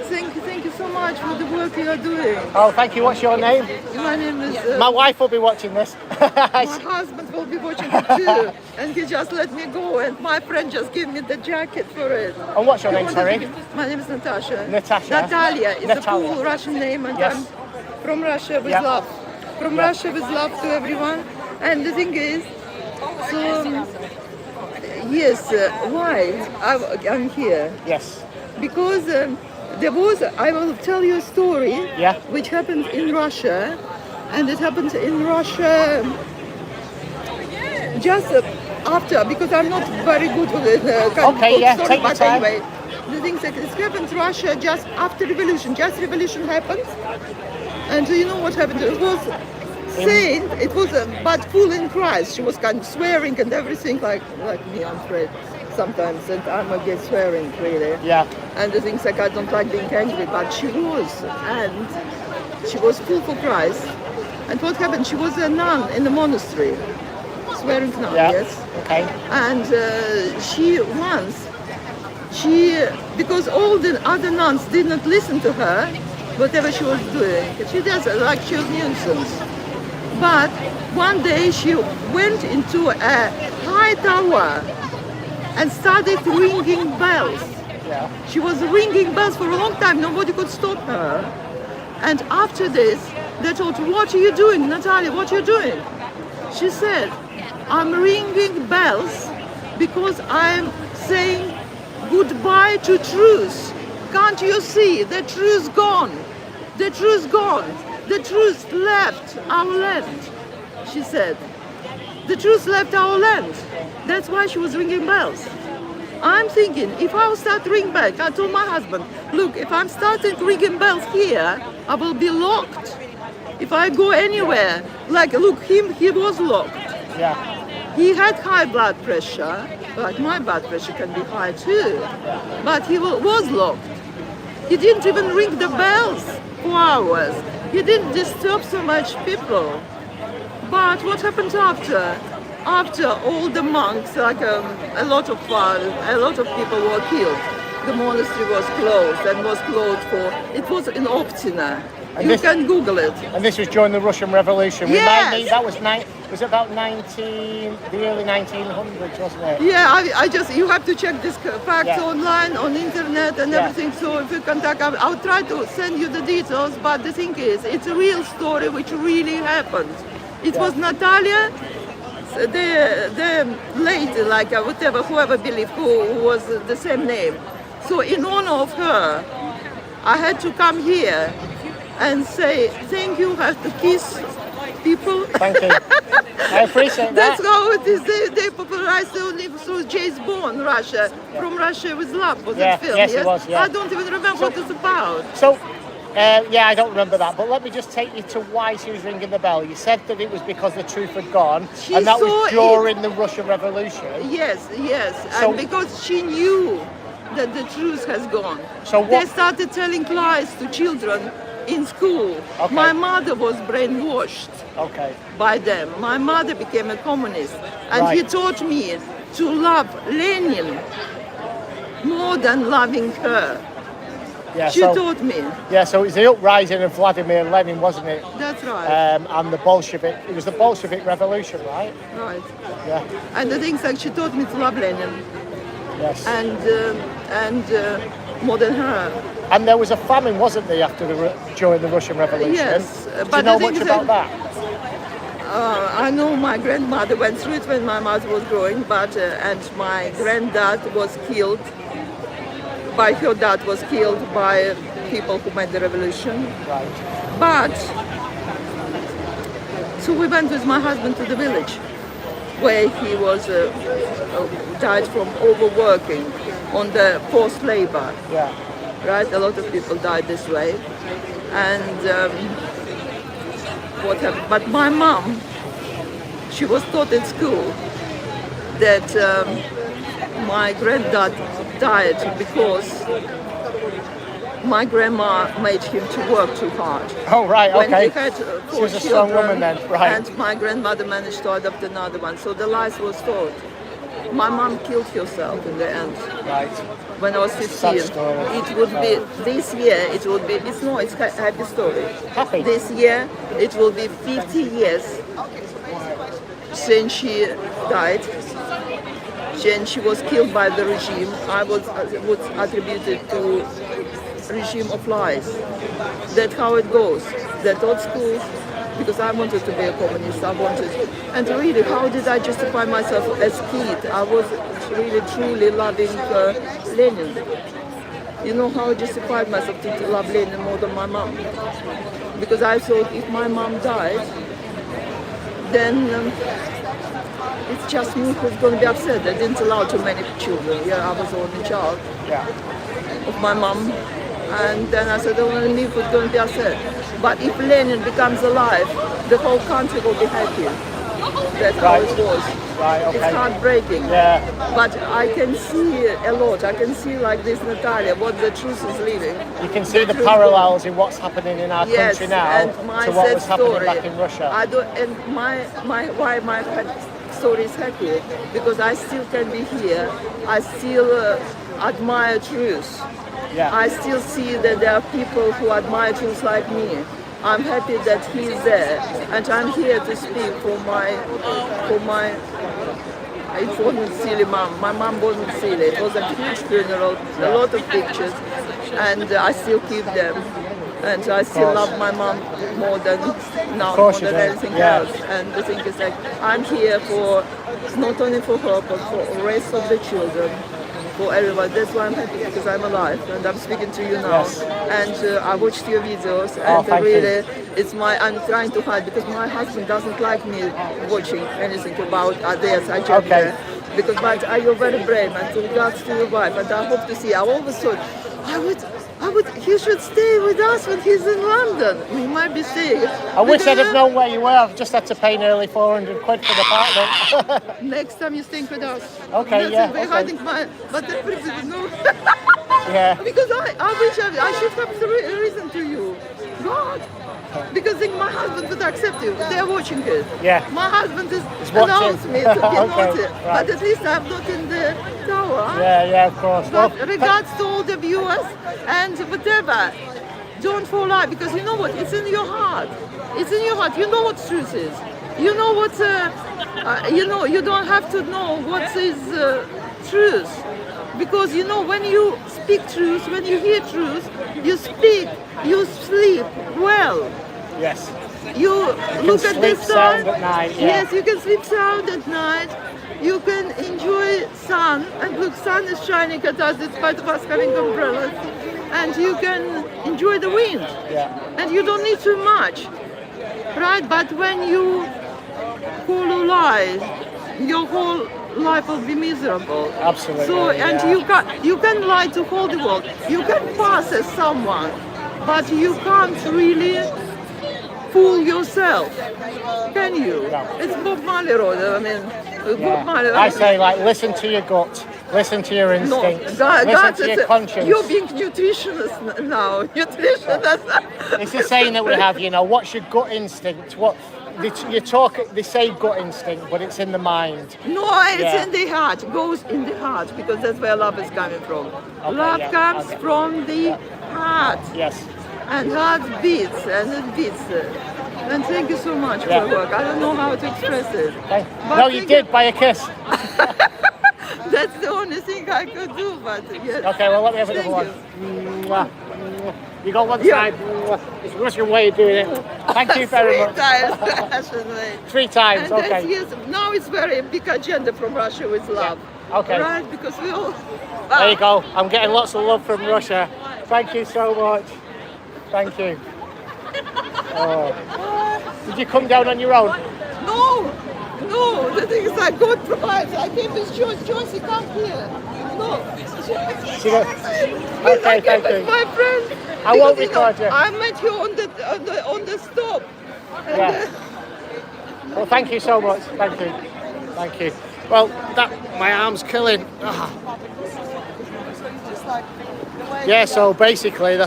thank you so much for the work you are doing. Oh, thank you. What's your name? My name is... My wife will be watching this. my husband will be watching it too. And he just let me go. And my friend just gave me the jacket for it. And what's your name, sorry? My name is Natasha. Natasha. Natalia. It's Natalia. a cool Russian name. And Yes. I'm from Russia with Yeah. love. From Russia with love to everyone. And the thing is, so, yes, why I'm here? Yes. Because I will tell you a story Yeah. which happened in Russia, and it happened in Russia just after, because I'm not very good with it. Okay, yeah, take your but time. anyway, the thing is, it happened in Russia just after revolution. Just revolution happened, and you know what happened? It was saint. It was but full in Christ. She was kind of swearing and everything, like me, I'm afraid. Sometimes, and I'm against swearing, really. Yeah. And the things like I don't like being angry, but she was, and she was full for Christ. And what happened? She was a nun in the monastery, swearing nun, Yeah. yes. Okay. And because all the other nuns did not listen to her, whatever she was doing, she does like she was nuisance. But one day she went into a high tower and started ringing bells. Yeah. She was ringing bells for a long time, nobody could stop her. And after this, they told her, "What are you doing, Natalia, what are you doing?" She said, "I'm ringing bells because I'm saying goodbye to truth. Can't you see, the truth gone, the truth gone, the truth left our land," she said. The truth left our land. That's why she was ringing bells. I'm thinking, if I will start ringing back, I told my husband, look, if I'm starting ringing bells here, I will be locked. If I go anywhere, like, look, he was locked. Yeah. He had high blood pressure, like my blood pressure can be high too, but he was locked. He didn't even ring the bells for hours. He didn't disturb so much people. But what happened after? After all the monks, like a lot of people were killed. The monastery was closed and was closed it was in Optina. You can Google it. And this was during the Russian Revolution. Yes. Remind me, that was about the early 1900s, wasn't it? Yeah, you have to check this facts Yeah. online, on internet and Yeah. everything. So if you contact, I'll try to send you the details. But the thing is, it's a real story which really happened. It was Natalia, the lady, like whoever believed who was the same name. So in honor of her, I had to come here and say thank you. I have to kiss people. Thank you. I appreciate that. That's how it is. They popularized only through James Bond, Russia. From Russia with Love was Yeah, that film? yes, it was, yeah. I don't even remember what it's about. So, Yeah, I don't remember that, but let me just take you to why she was ringing the bell. You said that it was because the truth had gone, She and that saw was during the Russian Revolution. Yes, yes, So- and because she knew that the truth has gone. So They what? started telling lies to children in school. Okay. My mother was brainwashed Okay, by them. My mother became a communist, and he Right. taught me to love Lenin more than loving her. yeah. She So taught me. yeah, so it was the uprising of Vladimir Lenin, wasn't it? That's right. And the Bolshevik. It was the Bolshevik Revolution, right? Right. Yeah. And the things like she taught me to love Lenin Yes. and more than her. And there was a famine, wasn't there, during the Russian Revolution? Yes, Do you but know the thing much is about that? I know my grandmother went through it when my mother was growing, but and my granddad was killed. Her dad was killed by people who made the revolution. Right. But so we went with my husband to the village, where he was died from overworking on the forced labor. Yeah. Right, a lot of people died this way, and what happened? But my mom, she was taught in school that my granddad died because my grandma made him to work too hard. Oh, right. When Okay. he had She four was a strong children, woman then, right? and my grandmother managed to adopt another one. So the lies was taught. My mom killed herself in the end. Right. When I was 15, Sad story. it would be this year. It would be. It's a happy story. Happy. This year, it will be 50 years since she died. And she was killed by the regime. I was attributed to regime of lies. That's how it goes. They taught schools because I wanted to be a communist. And really, how did I justify myself as kid? I was really truly loving Lenin. You know how I justified myself to love Lenin more than my mom? Because I thought if my mom died, then it's just me who's going to be upset. I didn't allow too many children. Yeah, I was the only child Yeah. of my mom. And then I said, only me who's going to be upset. But if Lenin becomes alive, the whole country will be happy. That's how Right. it was. Right. Okay. It's heartbreaking. Yeah. But I can see a lot. I can see like this, Natalia, what the truth is leaving. You can see the truth parallels in what's happening in our Yes, country now and my to what sad was happening story. back in Russia. I don't, and why my story is happy because I still can be here. I still admire truth. Yeah. I still see that there are people who admire truth like me. I'm happy that he's there, and I'm here to speak for my. It wasn't silly, mom. My mom wasn't silly. It was a huge funeral, a lot of pictures, and I still keep them. And I still love my mom more than now, more course you than do. anything Yeah. else. And the thing is like, I'm here for not only for her, but for the rest of the children, for everyone. That's why I'm happy because I'm alive and I'm speaking to you now. Yes. And I watched your videos, Oh, and thank really, I'm trying to hide because my husband doesn't like me watching anything about their agenda. Okay. Because but you're very brave, and to regards to your wife, and I hope to see. I always thought he should stay with us when he's in London. We might be staying. I wish I'd have known where you were. I've just had to pay nearly 400 quid for the apartment. Next time you staying with us. Okay, That's yeah, it. We're okay. hiding but the principle, no. Yeah. Because I wish I should have reason to you. God. Because then my husband would accept you. They're watching it. Yeah. My husband has watching. announced me to be Okay, naughty. right. But at least I'm not in the tower. Yeah, of course. But Well, regards to all the viewers and whatever, don't fall out because you know what? It's in your heart. It's in your heart. You know what truth is. You know what. You don't have to know what is truth, because you know when you speak truth, when you hear truth, you sleep well. yes. You look at the sleep sun. sound at night, yeah. Yes, you can sleep sound at night. You can enjoy sun, and look, sun is shining at us in spite of us having umbrellas. And you can enjoy the wind. Yeah. And you don't need too much, right? But when you call a lie, your whole life will be miserable. Absolutely, So, and yeah. you can lie to whole the world. You can pass as someone but you can't really fool yourself, can you? No. It's Bob Marley Road. I mean, Bob Marley. I say, like, listen to your gut, listen to your No, instincts, listen to your conscience. You're being nutritionist now. Nutritionist. It's the saying that we have, you know, what's your gut instinct? What they say gut instinct, but it's in the mind. No, it's in the heart. It goes in the heart because that's where love is coming from. Okay, Love comes from the heart. Yes. And heart beats and it beats. And thank you so much for your work. I don't know how to express it. No, you did by a kiss. That's the only thing I could do, but yes. Okay, well, let me have another one. You got one side. It's a Russian way of doing it. Thank you very much. 3 times. 3 times, And okay. yes, now it's very big agenda from Russia with love. Okay. Right, because we all... There you go. I'm getting lots of love from Russia. Thank you so much. Thank you. Oh. Did you come down on your own? No, the thing is I God provides. I came with Joyce. Joyce, you come here. No. Okay, thank you. My friend. I won't record you. I met you on the stop. Yeah. Well, thank you so much. Thank you. Thank you. Well, my arm's killing. Yeah, so basically,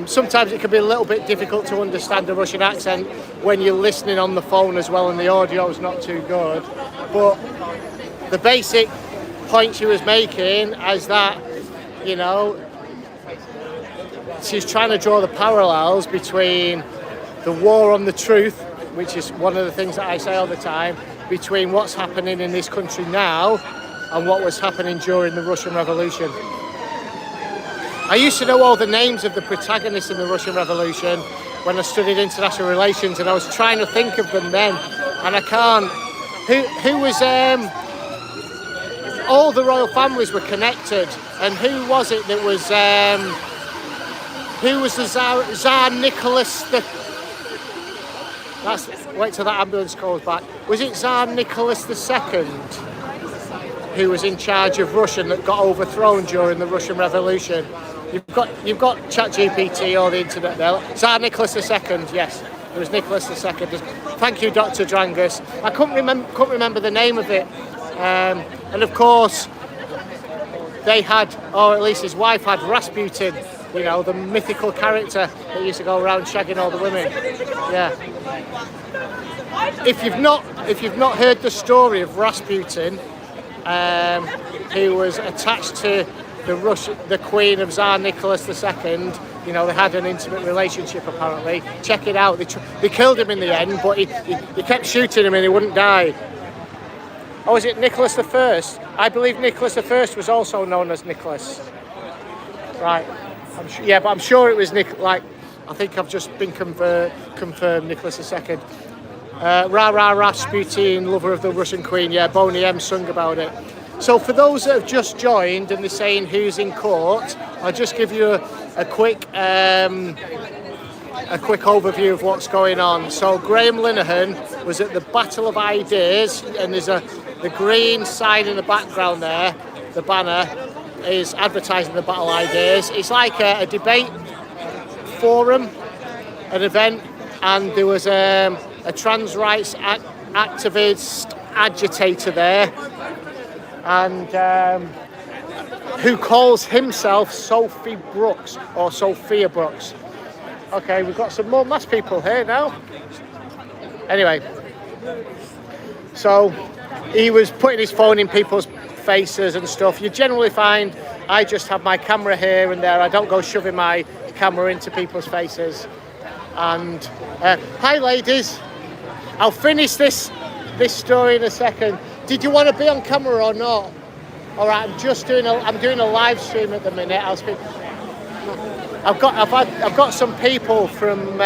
sometimes it can be a little bit difficult to understand the Russian accent when you're listening on the phone as well and the audio is not too good. But the basic point she was making is that, you know, she's trying to draw the parallels between the war on the truth, which is one of the things that I say all the time, between what's happening in this country now and what was happening during the Russian Revolution. I used to know all the names of the protagonists in the Russian Revolution when I studied international relations, and I was trying to think of them then, and I can't. Who was? All the royal families were connected, and who was it that was? Who was the Tsar Nicholas the? Wait till that ambulance calls back. Was it Tsar Nicholas II who was in charge of Russia that got overthrown during the Russian Revolution? You've got ChatGPT or the internet there. Tsar Nicholas II, yes, it was Nicholas II. Thank you, Dr. Drangus. I couldn't remember the name of it, and of course they had, or at least his wife had, Rasputin. You know, the mythical character that used to go around shagging all the women. Yeah. If you've not heard the story of Rasputin, who was attached to the Queen of Tsar Nicholas II, you know, they had an intimate relationship apparently. Check it out. They killed him in the end, but he kept shooting him and he wouldn't die. Oh, is it Nicholas I? I believe Nicholas I was also known as Nicholas. Right. But I'm sure it was I think I've just been confirmed, Nicholas II. Rasputin, lover of the Russian Queen. Yeah, Boney M sung about it. So for those that have just joined and they're saying who's in court, I'll just give you a quick overview of what's going on. So Graeme Lahan was at the Battle of Ideas, and there's the green sign in the background there, the banner, is advertising the Battle of Ideas. It's like a debate forum, an event, and there was a trans rights activist agitator there, and who calls himself Sophie Brooks or Sophia Brooks. Okay, we've got some more mass people here now. Anyway, so he was putting his phone in people's faces and stuff. You generally find I just have my camera here and there. I don't go shoving my camera into people's faces. And hi ladies, I'll finish this story in a second. Did you want to be on camera or not? All right, I'm doing a live stream at the minute. I'll speak. I've got some people from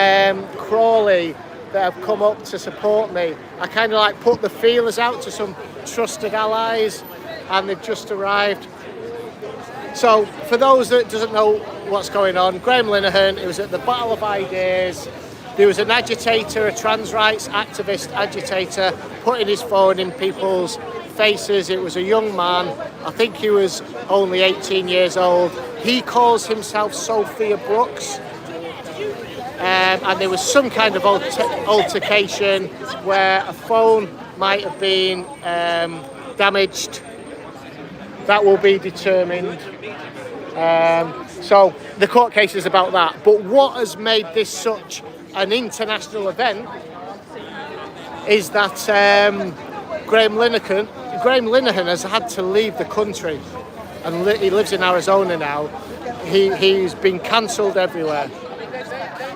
Crawley that have come up to support me. I kind of like put the feelers out to some trusted allies, and they've just arrived. So for those that doesn't know what's going on, Graeme Lahan, it was at the Battle of Ideas. There was an agitator, a trans rights activist agitator, putting his phone in people's faces. It was a young man. I think he was only 18 years old. He calls himself Sophia Brooks. and there was some kind of altercation where a phone might have been damaged. That will be determined. So the court case is about that. But what has made this such an international event is that Graeme Linehan has had to leave the country, and he lives in Arizona now. He's been cancelled everywhere.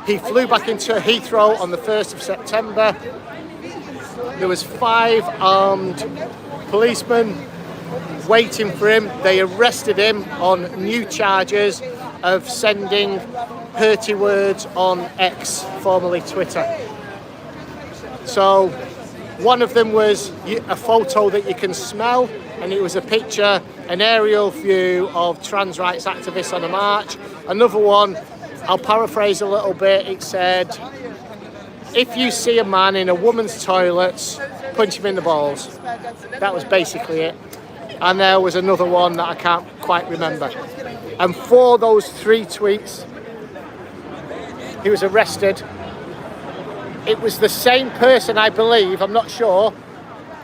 He flew back into Heathrow on the 1st of September. There was 5 armed policemen waiting for him. They arrested him on new charges of sending hurty words on X, formerly Twitter. So one of them was a photo that you can smell, and it was a picture, an aerial view of trans rights activists on a march. Another one, I'll paraphrase a little bit, it said, if you see a man in a woman's toilets, punch him in the balls. That was basically it. And there was another one that I can't quite remember. And for those 3 tweets, he was arrested. It was the same person, I believe, I'm not sure,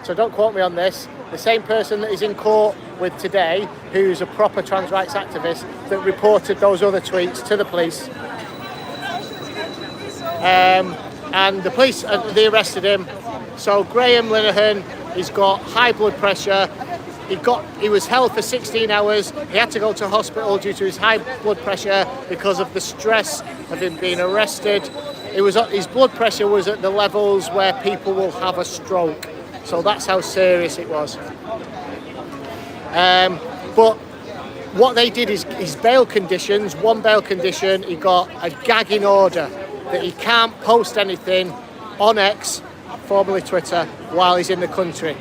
so don't quote me on this, the same person that is in court with today, who's a proper trans rights activist, that reported those other tweets to the police. And the police, they arrested him. So Graeme Lahan, he's got high blood pressure. He was held for 16 hours. He had to go to hospital due to his high blood pressure because of the stress of him being arrested. His blood pressure was at the levels where people will have a stroke. So that's how serious it was. But what they did is his bail conditions, one bail condition, he got a gagging order that he can't post anything on X, formerly Twitter, while he's in the country.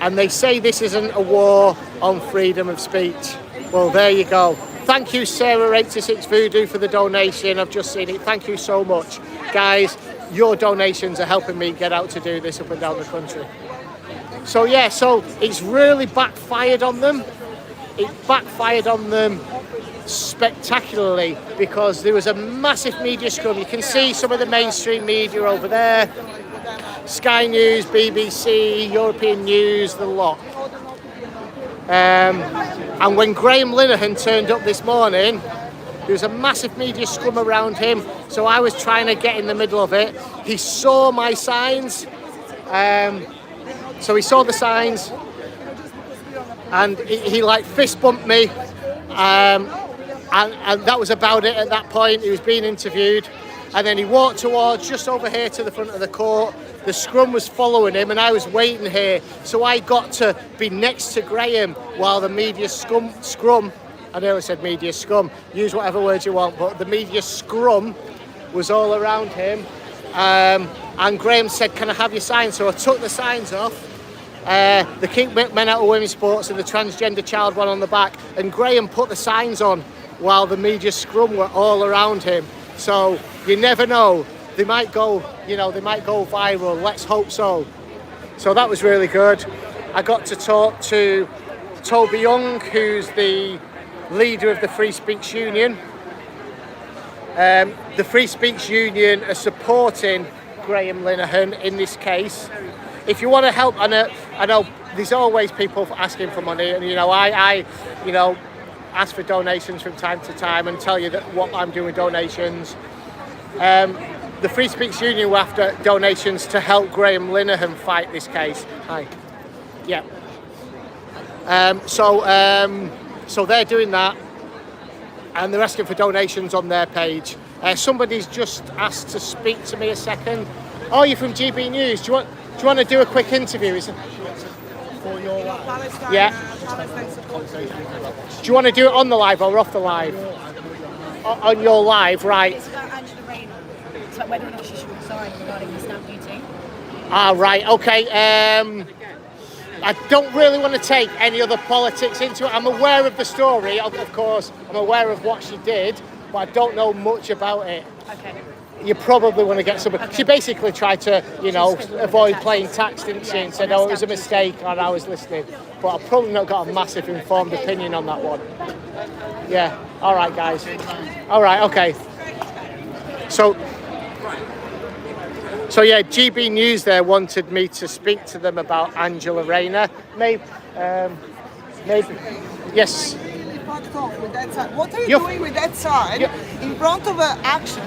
And they say this isn't a war on freedom of speech. Well, there you go. Thank you, Sarah86 Voodoo, for the donation. I've just seen it. Thank you so much. Guys, your donations are helping me get out to do this up and down the country. So yeah, so it's really backfired on them. It backfired on them spectacularly because there was a massive media scrum. You can see some of the mainstream media over there. Sky News, BBC, European News, the lot. And when Graeme Lahan turned up this morning, there was a massive media scrum around him, so I was trying to get in the middle of it. He saw my signs, so he saw the signs, and he like fist bumped me, and that was about it at that point. He was being interviewed, and then he walked towards just over here to the front of the court. The scrum was following him and I was waiting here, so I got to be next to Graeme while the media scrum, I nearly said media scum, use whatever words you want, but the media scrum was all around him, and Graeme said, can I have your signs? So I took the signs off, the Keep Men Out of Women's Sports and the transgender child one on the back, and Graeme put the signs on while the media scrum were all around him. So you never know, they might go viral, let's hope so. So that was really good. I got to talk to Toby Young, who's the leader of the Free Speech Union. The Free Speech Union are supporting Graeme Lahan in this case. If you want to help, I know there's always people asking for money, and I ask for donations from time to time and tell you that what I'm doing with donations. The Free Speech Union were after donations to help Graeme Lahan fight this case. Hi. Yeah. So they're doing that, and they're asking for donations on their page. Somebody's just asked to speak to me a second. Oh, you're from GB News. Do you want to do a quick interview? For your live? Yeah. Do you want to do it on the live or off the live? On your live, right? Whether or not she should resign regarding the stamp duty. Ah, right, okay. I don't really want to take any other politics into it. I'm aware of the story, of course. I'm aware of what she did, but I don't know much about it. Okay. You probably want to get some. Okay. She basically tried to, avoid playing tax, didn't she? And said, it was a mistake, and I was listening. But I've probably not got a massive informed opinion on that one. Yeah, all right, guys. All right, okay. So So yeah, GB News there wanted me to speak to them about Angela Rayner. Maybe, yes. Fucked off with that side. What are you doing with that side in front of an action?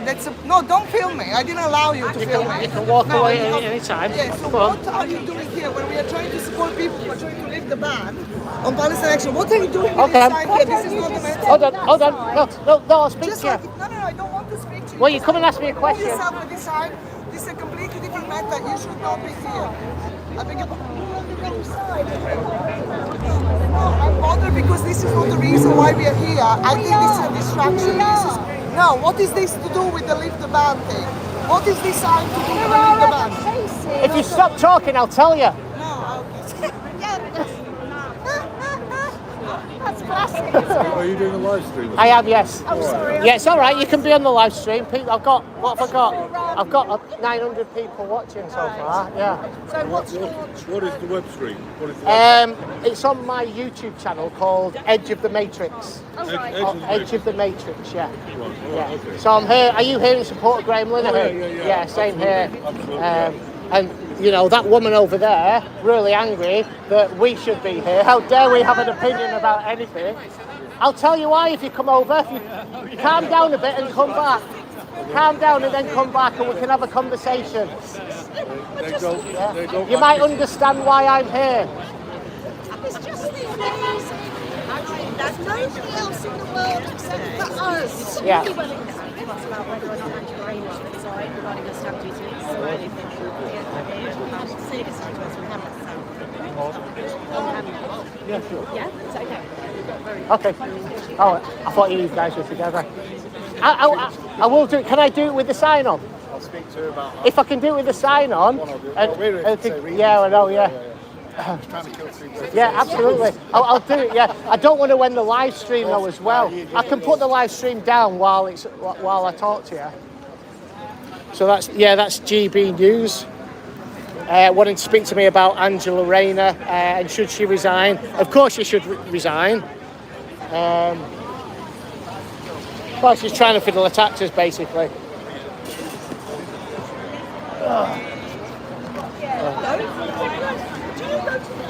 No, don't film me. I didn't allow you to film me. You can walk away any time. Yeah, so what are you doing here when we are trying to support people who are trying to lift the ban on Palestine action? What are you doing with this side here? This is not the matter. Hold on. No, I'll speak Just to you. no, I don't want to speak to you. Well, you come and ask me a question. Move yourself to this side. This is a completely different matter. You should not be here. I beg your pardon. No, I'm bothered because this is not the reason why we are here. I think this is a distraction. No, what is this to do with the lift the ban thing? What is this sign to do with the lift the ban? If you stop talking, I'll tell you. No, okay. That's classic. Are you doing a live stream? I am, yes. I'm sorry. Yeah, it's all right. You can be on the live stream. What have I got? I've got 900 people watching so far. Yeah. So what's your... What is the web stream? What is the It's on my YouTube channel called Edge of the Matrix. Oh, right. Edge of the Matrix. Yeah. Right, Yeah. okay. So I'm here. Are you here in support of Graeme Lahan? Yeah. Same here. Absolutely. And you know that woman over there, really angry that we should be here. How dare we have an opinion about anything? I'll tell you why if you come over. If you calm down a bit and come back. Calm down and then come back and we can have a conversation. You might understand why I'm here. It's just amazing. There's nobody else in the world except for us. Yeah. About whether or not Angela Rayner should resign regarding her stamp duties. So I think say this to us from Hamlet. Yeah, sure. Yeah, is that okay? Okay. Oh, I thought you guys were together. I will do it. Can I do it with the sign on? I'll speak to her about If I can do it with the sign on. Yeah, I know, yeah. trying to kill two birds. Yeah, absolutely. I'll do it. Yeah, I don't want to end the live stream though as well. I can put the live stream down while I talk to you. So that's GB News. Wanting to speak to me about Angela Rayner and should she resign? Of course she should resign. Well, she's trying to fiddle the taxes basically.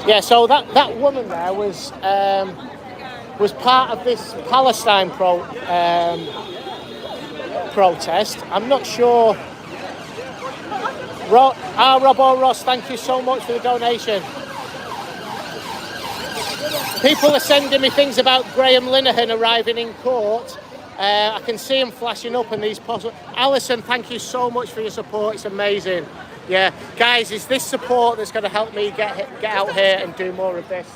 Yeah, so that woman there was part of this Palestine protest. I'm not sure. Robbo Ross, thank you so much for the donation. People are sending me things about Graeme Lahan arriving in court. I can see him flashing up in these possible. Alison, thank you so much for your support. It's amazing. Yeah, guys, it's this support that's going to help me get out here and do more of this.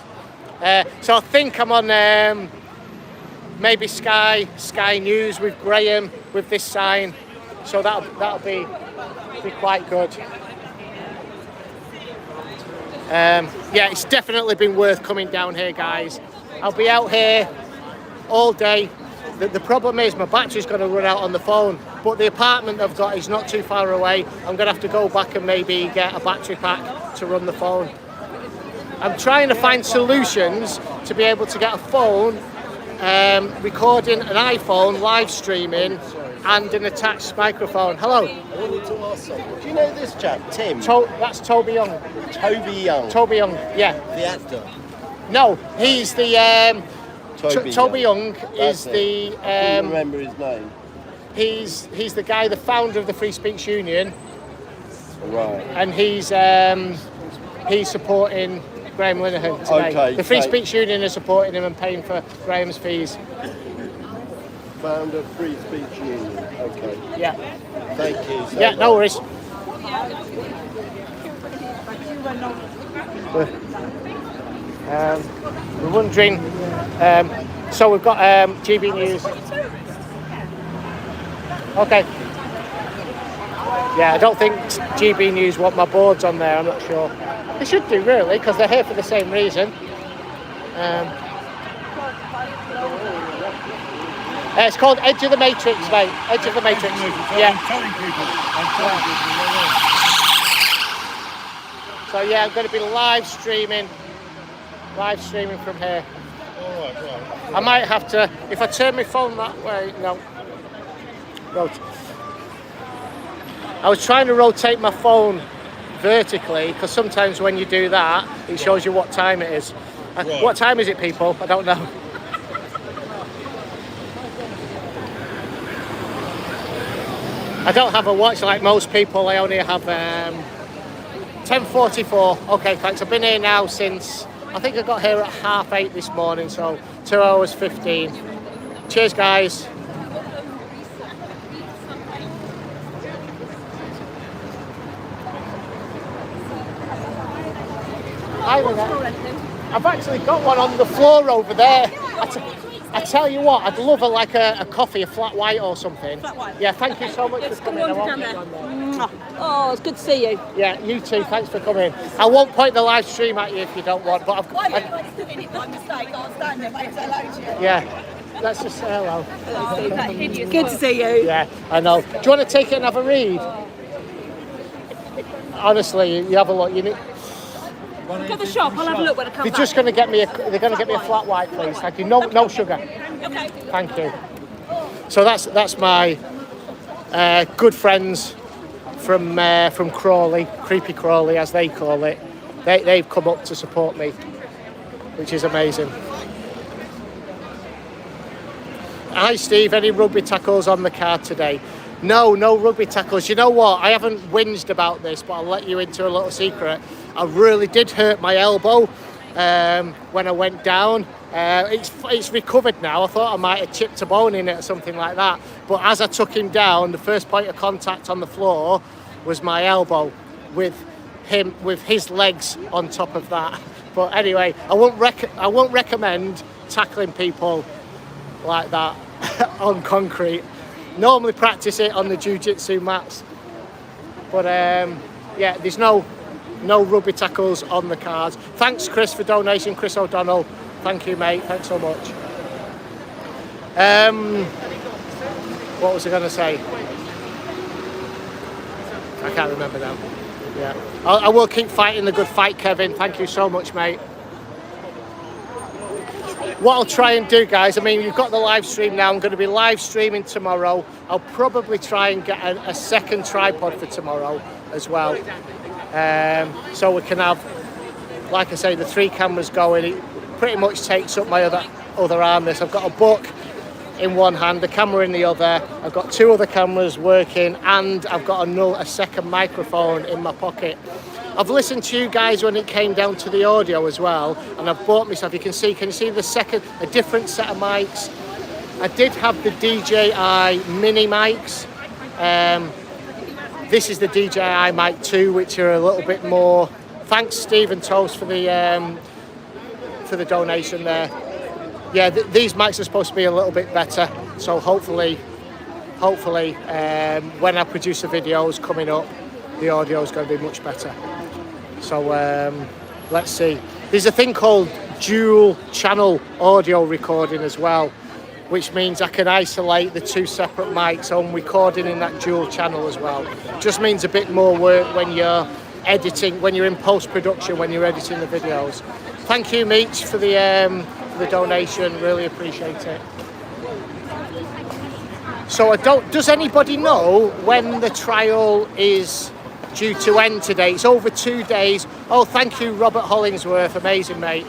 So I think I'm on maybe Sky News with Graeme with this sign. So that'll be quite good. Yeah, it's definitely been worth coming down here, guys. I'll be out here all day. The problem is my battery's going to run out on the phone, but the apartment I've got is not too far away. I'm going to have to go back and maybe get a battery pack to run the phone. I'm trying to find solutions to be able to get a phone, recording an iPhone, live streaming, and an attached microphone. Hello. I wanted to ask something. Do you know this chap, Tim? That's Toby Young. Toby Young. Toby Young, yeah. The actor. No, he's the... Toby Young is the... I can't remember his name. He's the guy, the founder of the Free Speech Union. Right. And he's supporting Graeme Lahan today. Okay, the Free Speech Union is supporting him and paying for Graham's fees. Founder of Free Speech Union. Okay. Yeah. Thank you. So Yeah, no worries. We're wondering, so we've got GB News. Okay. Yeah, I don't think GB News want my boards on there, I'm not sure. They should do really, because they're here for the same reason. It's called Edge of the Matrix, mate. Edge of the Matrix. Yeah. I'm telling people. So yeah, I'm going to be live streaming from here. All right. I might have to, if I turn my phone that way, no. I was trying to rotate my phone vertically because sometimes when you do that, it shows you what time it is. Right. What time is it, people? I don't know. I don't have a watch like most people. I only have 10:44. Okay, thanks. I've been here now since, I think I got here at 8:30 this morning, so 2 hours 15. Cheers, guys. Hi, Lynette. I've actually got one on the floor over there. I tell you what, I'd love a coffee, a flat white or something. Flat white. Yeah, thank you so much for coming. I won't down get there. on there. Oh, it's good to see you. Yeah, you too. Thanks for coming. I won't point the live stream at you if you don't want, but I've Why don't you want to do it by mistake? I'll stand there, mate, say hello to you. yeah. Let's just say hello. Good to see you. Yeah, I know. Do you want to take it and have a read? Honestly, you have a look. You need. Go to the shop. I'll have a look when I come They're back. just going to get me a. They're going to get me a flat white, please. Thank you. No sugar. Okay. Thank you. So that's my good friends from Crawley, Creepy Crawley as they call it. They've come up to support me, which is amazing. Hi Steve, any rugby tackles on the card today? No rugby tackles. You know what? I haven't whinged about this, but I'll let you into a little secret. I really did hurt my elbow when I went down. It's recovered now. I thought I might have chipped a bone in it or something like that. But as I took him down, the first point of contact on the floor was my elbow with his legs on top of that. But anyway, I won't recommend tackling people like that on concrete. Normally practice it on the jiu-jitsu mats. But yeah, there's no rugby tackles on the cards. Thanks Chris for donation, Chris O'Donnell. Thank you mate, thanks so much. What was I going to say? I can't remember now. Yeah, I will keep fighting the good fight, Kevin. Thank you so much, mate. What I'll try and do, guys, I mean, you've got the live stream now. I'm going to be live streaming tomorrow. I'll probably try and get a second tripod for tomorrow as well. So we can have, like I say, the 3 cameras going. It pretty much takes up my other arm. I've got a book in one hand, the camera in the other. I've got 2 other cameras working, and I've got a second microphone in my pocket. I've listened to you guys when it came down to the audio as well, and I've bought myself, can you see a different set of mics. I did have the DJI mini mics. This is the DJI mic 2, which are a little bit more. Thanks Stephen Toast for the donation there. Yeah, these mics are supposed to be a little bit better, so hopefully when I produce the videos coming up, the audio is going to be much better. So let's see. There's a thing called dual channel audio recording as well, which means I can isolate the 2 separate mics, so I'm recording in that dual channel as well. Just means a bit more work when you're editing, when you're in post-production, when you're editing the videos. Thank you, Meech, for the donation. Really appreciate it. So does anybody know when the trial is due to end today? It's over 2 days. Oh, thank you, Robert Hollingsworth. Amazing, mate.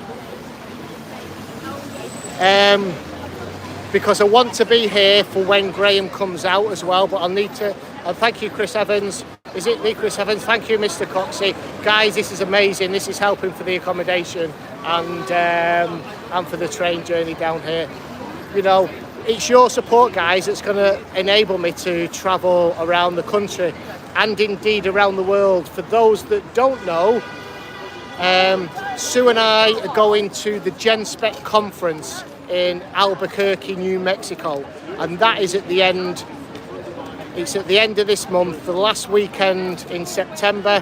Because I want to be here for when Graeme comes out as well, but I'll need to. Thank you, Chris Evans. Is it me, Chris Evans? Thank you, Mr. Coxey. Guys, this is amazing. This is helping for the accommodation and for the train journey down here. You know, it's your support, guys, that's going to enable me to travel around the country and indeed around the world. For those that don't know, Sue and I are going to the JenSpec conference in Albuquerque, New Mexico, and that is at the end. It's at the end of this month, the last weekend in September.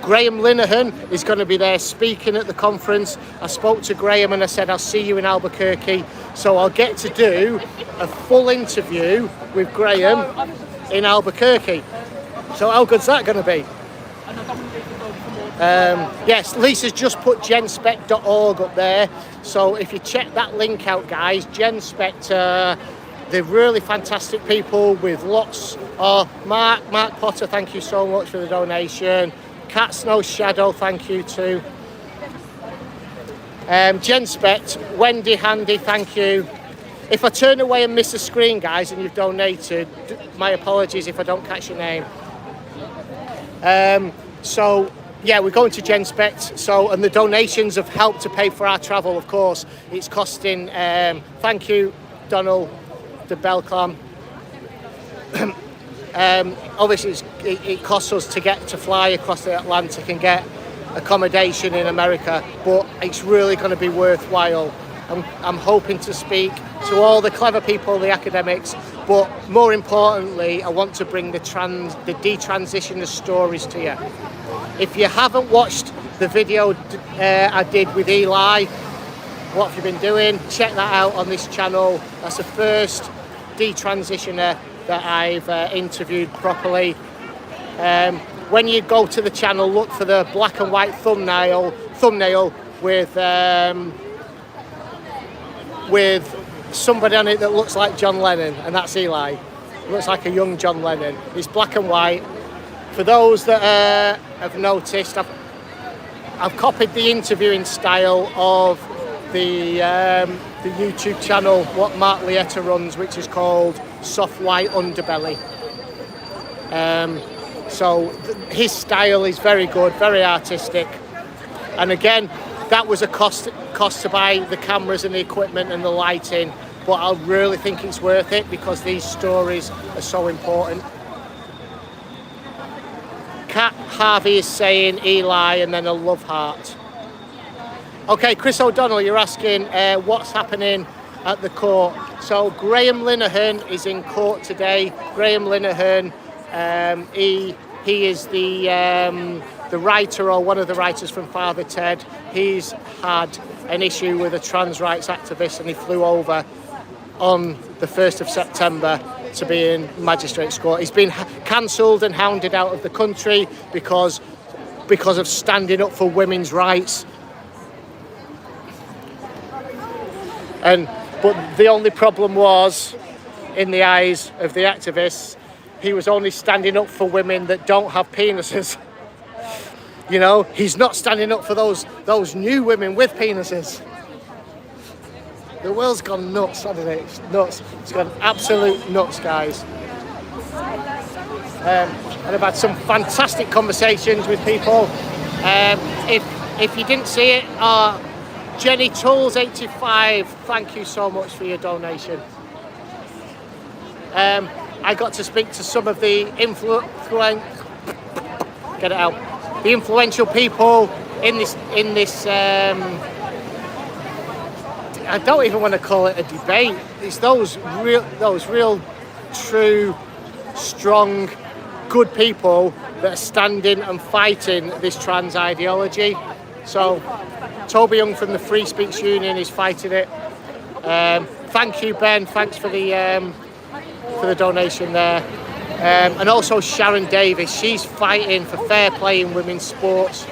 Graeme Lahan is going to be there speaking at the conference. I spoke to Graeme and I said, I'll see you in Albuquerque. So I'll get to do a full interview with Graeme in Albuquerque. So how good's that going to be? Yes, Lisa's just put genspec.org up there. So if you check that link out, guys, JenSpec they're really fantastic people with lots of Mark Potter, thank you so much for the donation. Cat Snow Shadow, thank you too. JenSpec, Wendy Handy, thank you. If I turn away and miss a screen, guys, and you've donated, my apologies if I don't catch your name. So yeah, we're going to JenSpec. So, and the donations have helped to pay for our travel. Of course, it's costing. Thank you, Donald de Belclam. Obviously, it costs us to fly across the Atlantic and get accommodation in America, but it's really going to be worthwhile. I'm hoping to speak to all the clever people, the academics, but more importantly, I want to bring the detransitioner stories to you. If you haven't watched the video I did with Eli, what have you been doing? Check that out on this channel. That's the first detransitioner that I've interviewed properly. When you go to the channel, look for the black and white thumbnail with somebody on it that looks like John Lennon, and that's Eli. It looks like a young John Lennon. It's black and white. For those that have noticed, I've copied the interviewing style of the YouTube channel what Mark Lietta runs, which is called Soft White Underbelly. So his style is very good, very artistic, and again, that was a cost to buy the cameras and the equipment and the lighting, but I really think it's worth it because these stories are so important. Kat Harvey is saying Eli and then a love heart. Okay, Chris O'Donnell, you're asking what's happening at the court. So Graeme Lahan is in court today. Graeme Lahan, he is the writer or one of the writers from Father Ted. He's had an issue with a trans rights activist and he flew over on the 1st of September to be in Magistrates court. He's been cancelled and hounded out of the country because of standing up for women's rights. But the only problem was, in the eyes of the activists, he was only standing up for women that don't have penises. You know, he's not standing up for those new women with penises. The world's gone nuts, hasn't it? It's nuts. It's gone absolute nuts, guys. And I've had some fantastic conversations with people. If you didn't see it, Jenny Tools 85, thank you so much for your donation. I got to speak to some of the influential people in this. I don't even want to call it a debate. It's those real, true, strong, good people that are standing and fighting this trans ideology. So, Toby Young from the Free Speech Union is fighting it. Thank you, Ben. Thanks for the donation there. And also Sharon Davis. She's fighting for fair play in women's sports.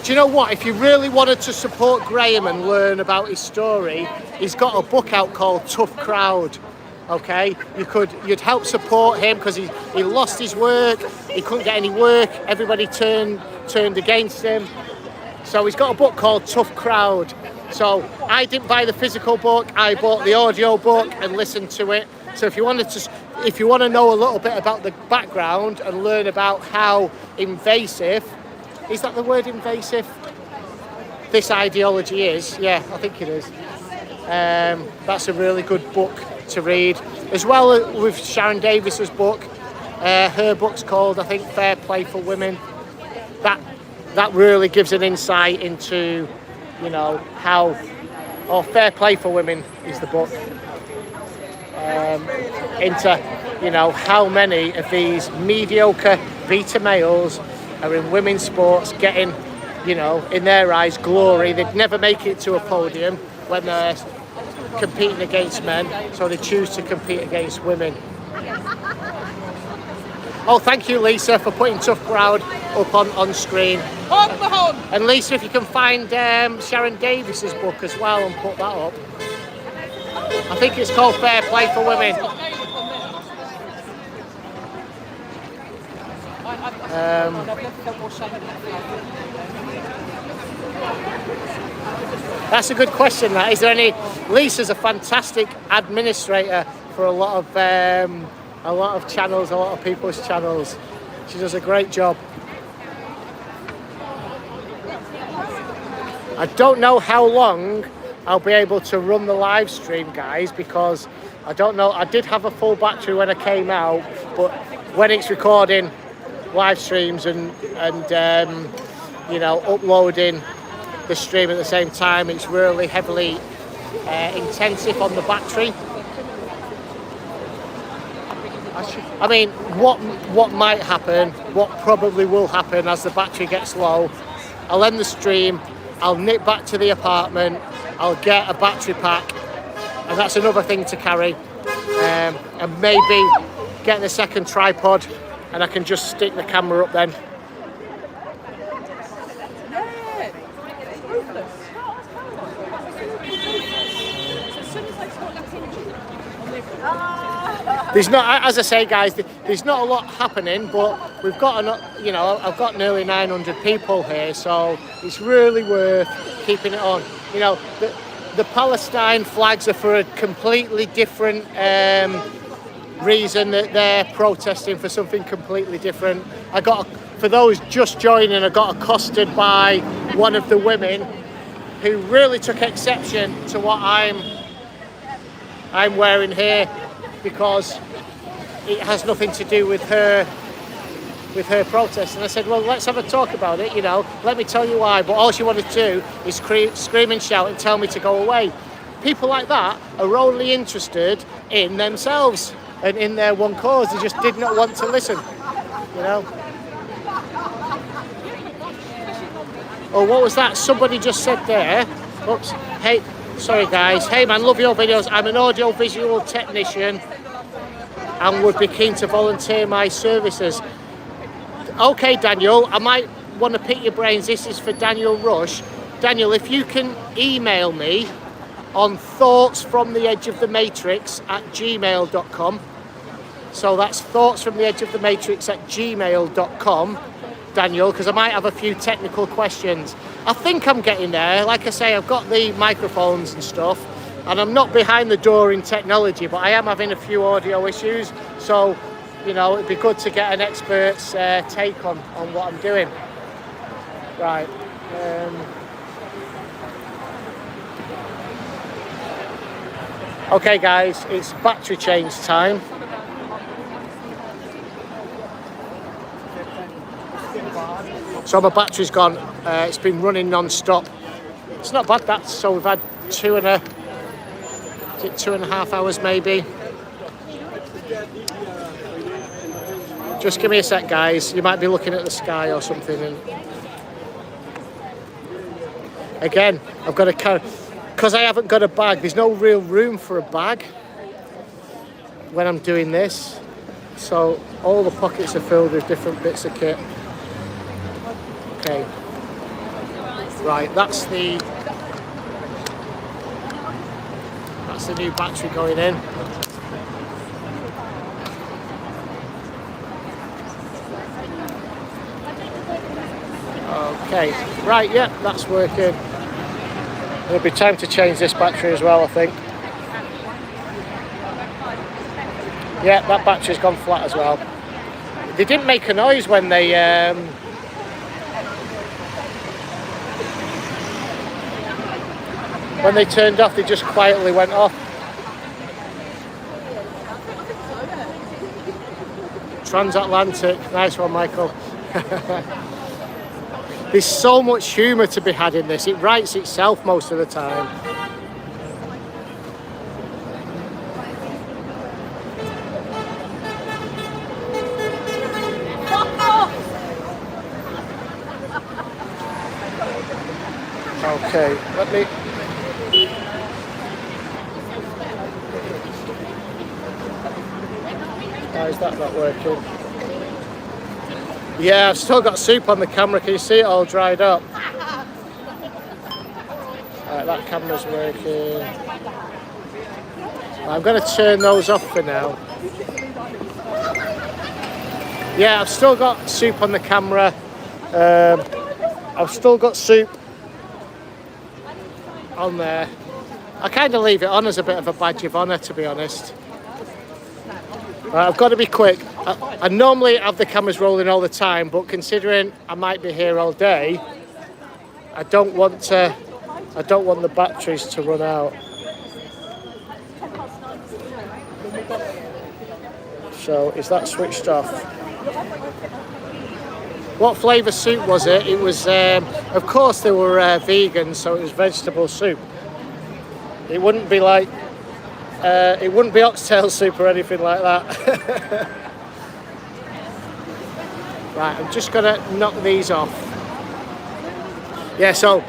Do you know what? If you really wanted to support Graeme and learn about his story, he's got a book out called Tough Crowd. Okay, you'd help support him because he lost his work. He couldn't get any work. Everybody turned against him. So he's got a book called Tough Crowd. So I didn't buy the physical book. I bought the audio book and listened to it. So if you want to know a little bit about the background and learn about how invasive, is that the word invasive? This ideology is, yeah, I think it is. That's a really good book to read. As well with Sharon Davis's book, her book's called, I think, Fair Play for Women. That really gives an insight into, Fair Play for Women is the book. Into, how many of these mediocre beta males are in women's sports getting, in their eyes, glory. They'd never make it to a podium when they're competing against men, so they choose to compete against women. Oh, thank you, Lisa, for putting Tough Crowd up on screen. And Lisa, if you can find Sharon Davis's book as well and put that up. I think it's called Fair Play for Women. That's a good question. That is there any? Lisa's a fantastic administrator for a lot of channels, a lot of people's channels. She does a great job. I don't know how long I'll be able to run the live stream, guys, because I don't know. I did have a full battery when I came out, but when it's recording live streams and you know, uploading the stream at the same time, it's really heavily intensive on the battery. I mean, what might happen, what probably will happen as the battery gets low, I'll end the stream, I'll nip back to the apartment, I'll get a battery pack, and that's another thing to carry, and maybe get the second tripod, and I can just stick the camera up then. There's not, as I say, guys, there's not a lot happening, but we've got, you know, I've got nearly 900 people here, so it's really worth keeping it on. You know, the Palestine flags are for a completely different reason, that they're protesting for something completely different. For those just joining, I got accosted by one of the women who really took exception to what I'm wearing here, because it has nothing to do with her protest. And I said, well, let's have a talk about it, you know, let me tell you why. But all she wanted to do is scream and shout and tell me to go away. People like that are only interested in themselves and in their one cause. They just did not want to listen, you know. Oh, what was that? Somebody just said there. Oops. Hey, sorry guys. Hey man, love your videos. I'm an audio visual technician and would be keen to volunteer my services. Okay, Daniel, I might want to pick your brains. This is for Daniel Rush. Daniel, if you can email me on thoughtsfromtheedgeofthematrix@gmail.com. So that's thoughtsfromtheedgeofthematrix@gmail.com, Daniel, because I might have a few technical questions. I think I'm getting there. Like I say, I've got the microphones and stuff, and I'm not behind the door in technology, but I am having a few audio issues. So, you know, it'd be good to get an expert's take on what I'm doing. Right. Okay, guys, it's battery change time. So my battery's gone. It's been running non-stop. It's not bad, that. So we've had 2.5 hours maybe. Just give me a sec, guys. You might be looking at the sky or something. And again, I've got to carry, because I haven't got a bag. There's no real room for a bag when I'm doing this. So all the pockets are filled with different bits of kit. Okay. Right, that's the new battery going in. Okay, right, yeah, that's working. It'll be time to change this battery as well, I think. Yeah, that battery's gone flat as well. They didn't make a noise when they turned off. They just quietly went off. Transatlantic, nice one, Michael. There's so much humour to be had in this. It writes itself most of the time. Okay, let me... Why is that not working? Yeah, I've still got soup on the camera. Can you see it all dried up? Right, that camera's working. I'm going to turn those off for now. Yeah, I've still got soup on the camera. I've still got soup on there. I kind of leave it on as a bit of a badge of honour, to be honest. Right, I've got to be quick. I normally have the cameras rolling all the time, but considering I might be here all day, I don't want the batteries to run out. So is that switched off? What flavour soup was it? It was, of course they were vegan, so it was vegetable soup. It wouldn't be like, it wouldn't be oxtail soup or anything like that. Right, I'm just gonna knock these off. Yeah, so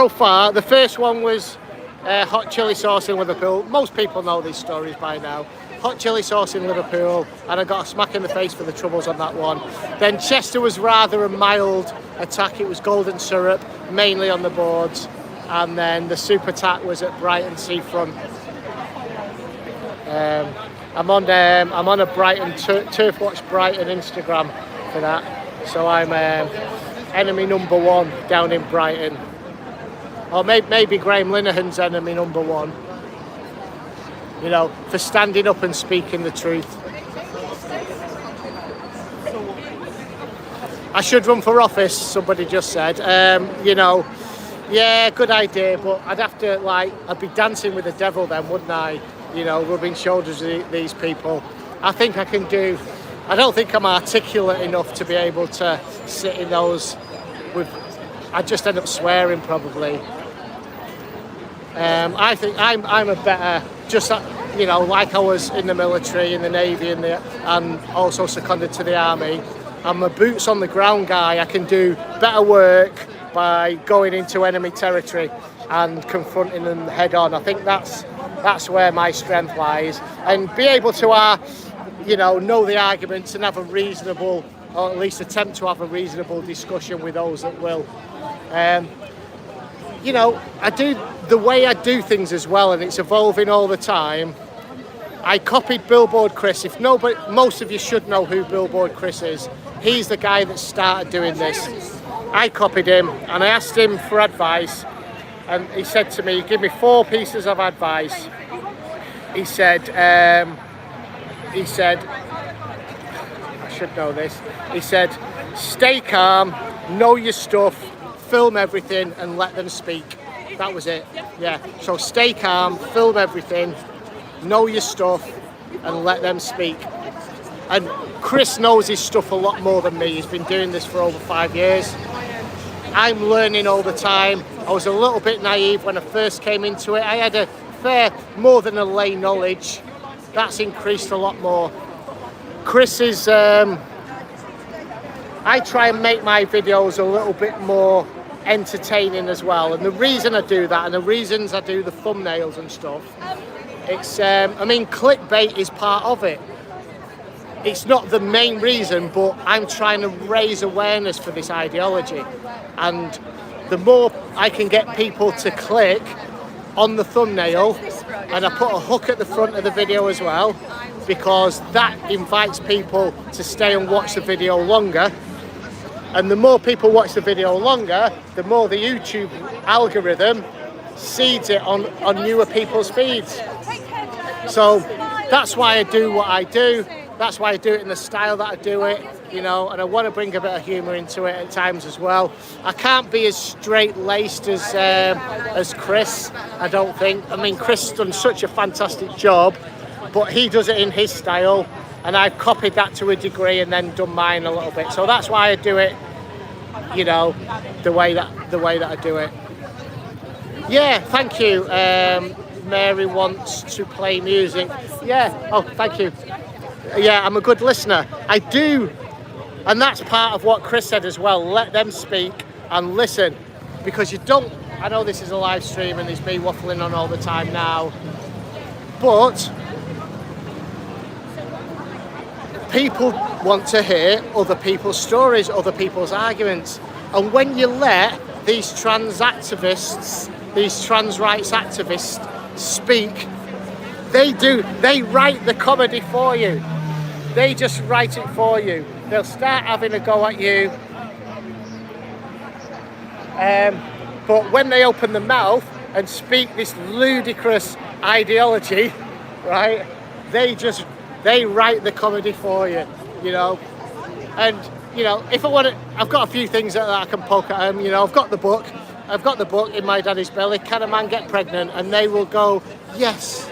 far, the first one was hot chili sauce in Liverpool. Most people know these stories by now. Hot chili sauce in Liverpool, and I got a smack in the face for the troubles on that one. Then Chester was rather a mild attack. It was golden syrup, mainly on the boards. And then the soup attack was at Brighton Seafront. I'm on a Brighton Turf Watch Brighton Instagram for that. So I'm enemy number one down in Brighton. Or maybe Graeme Linehan's enemy number one. You know, for standing up and speaking the truth. I should run for office, somebody just said. You know, yeah, good idea, but I'd be dancing with the devil then, wouldn't I? You know, rubbing shoulders with these people. I think I can do, I don't think I'm articulate enough to be able to sit in those I'd just end up swearing probably. I think I'm a better, you know, like I was in the military, in the Navy, and also seconded to the Army. I'm a boots on the ground guy. I can do better work by going into enemy territory and confronting them head on. I think that's where my strength lies, and be able to, you know the arguments and have a reasonable, or at least attempt to have a reasonable discussion with those that will. You know, I do the way I do things as well, and it's evolving all the time. I copied Billboard Chris. Most of you should know who Billboard Chris is. He's the guy that started doing this. I copied him, and I asked him for advice, and he said to me, "Give me 4 pieces of advice." He said, I should know this. He said, "Stay calm, know your stuff, film everything, and let them speak." That was it. Yeah. So stay calm, film everything, know your stuff, and let them speak. And Chris knows his stuff a lot more than me. He's been doing this for over 5 years. I'm learning all the time. I was a little bit naive when I first came into it. I had a fair, more than a lay knowledge. That's increased a lot more. Chris is, I try and make my videos a little bit more entertaining as well. And the reason I do that, and the reasons I do the thumbnails and stuff, it's, I mean, clickbait is part of it. It's not the main reason, but I'm trying to raise awareness for this ideology. And the more I can get people to click on the thumbnail, and I put a hook at the front of the video as well, because that invites people to stay and watch the video longer. And the more people watch the video longer, the more the YouTube algorithm seeds it on newer people's feeds. So that's why I do what I do. That's why I do it in the style that I do it, you know, and I want to bring a bit of humour into it at times as well. I can't be as straight-laced as Chris, I don't think. I mean, Chris has done such a fantastic job, but he does it in his style, and I've copied that to a degree and then done mine a little bit. So that's why I do it, you know, the way that I do it. Yeah, thank you. Mary wants to play music. Yeah, oh, thank you. Yeah, I'm a good listener. I do, and that's part of what Chris said as well. Let them speak and listen, because you don't, I know this is a live stream and it's me waffling on all the time now, but people want to hear other people's stories, other people's arguments. And when you let these trans activists, these trans rights activists speak They write the comedy for you. They just write it for you. They'll start having a go at you. But when they open the mouth and speak this ludicrous ideology, right, they write the comedy for you, you know. And, you know, if I want to, I've got a few things that I can poke at them, you know. I've got the book In My Daddy's Belly, Can a Man Get Pregnant? And they will go, yes.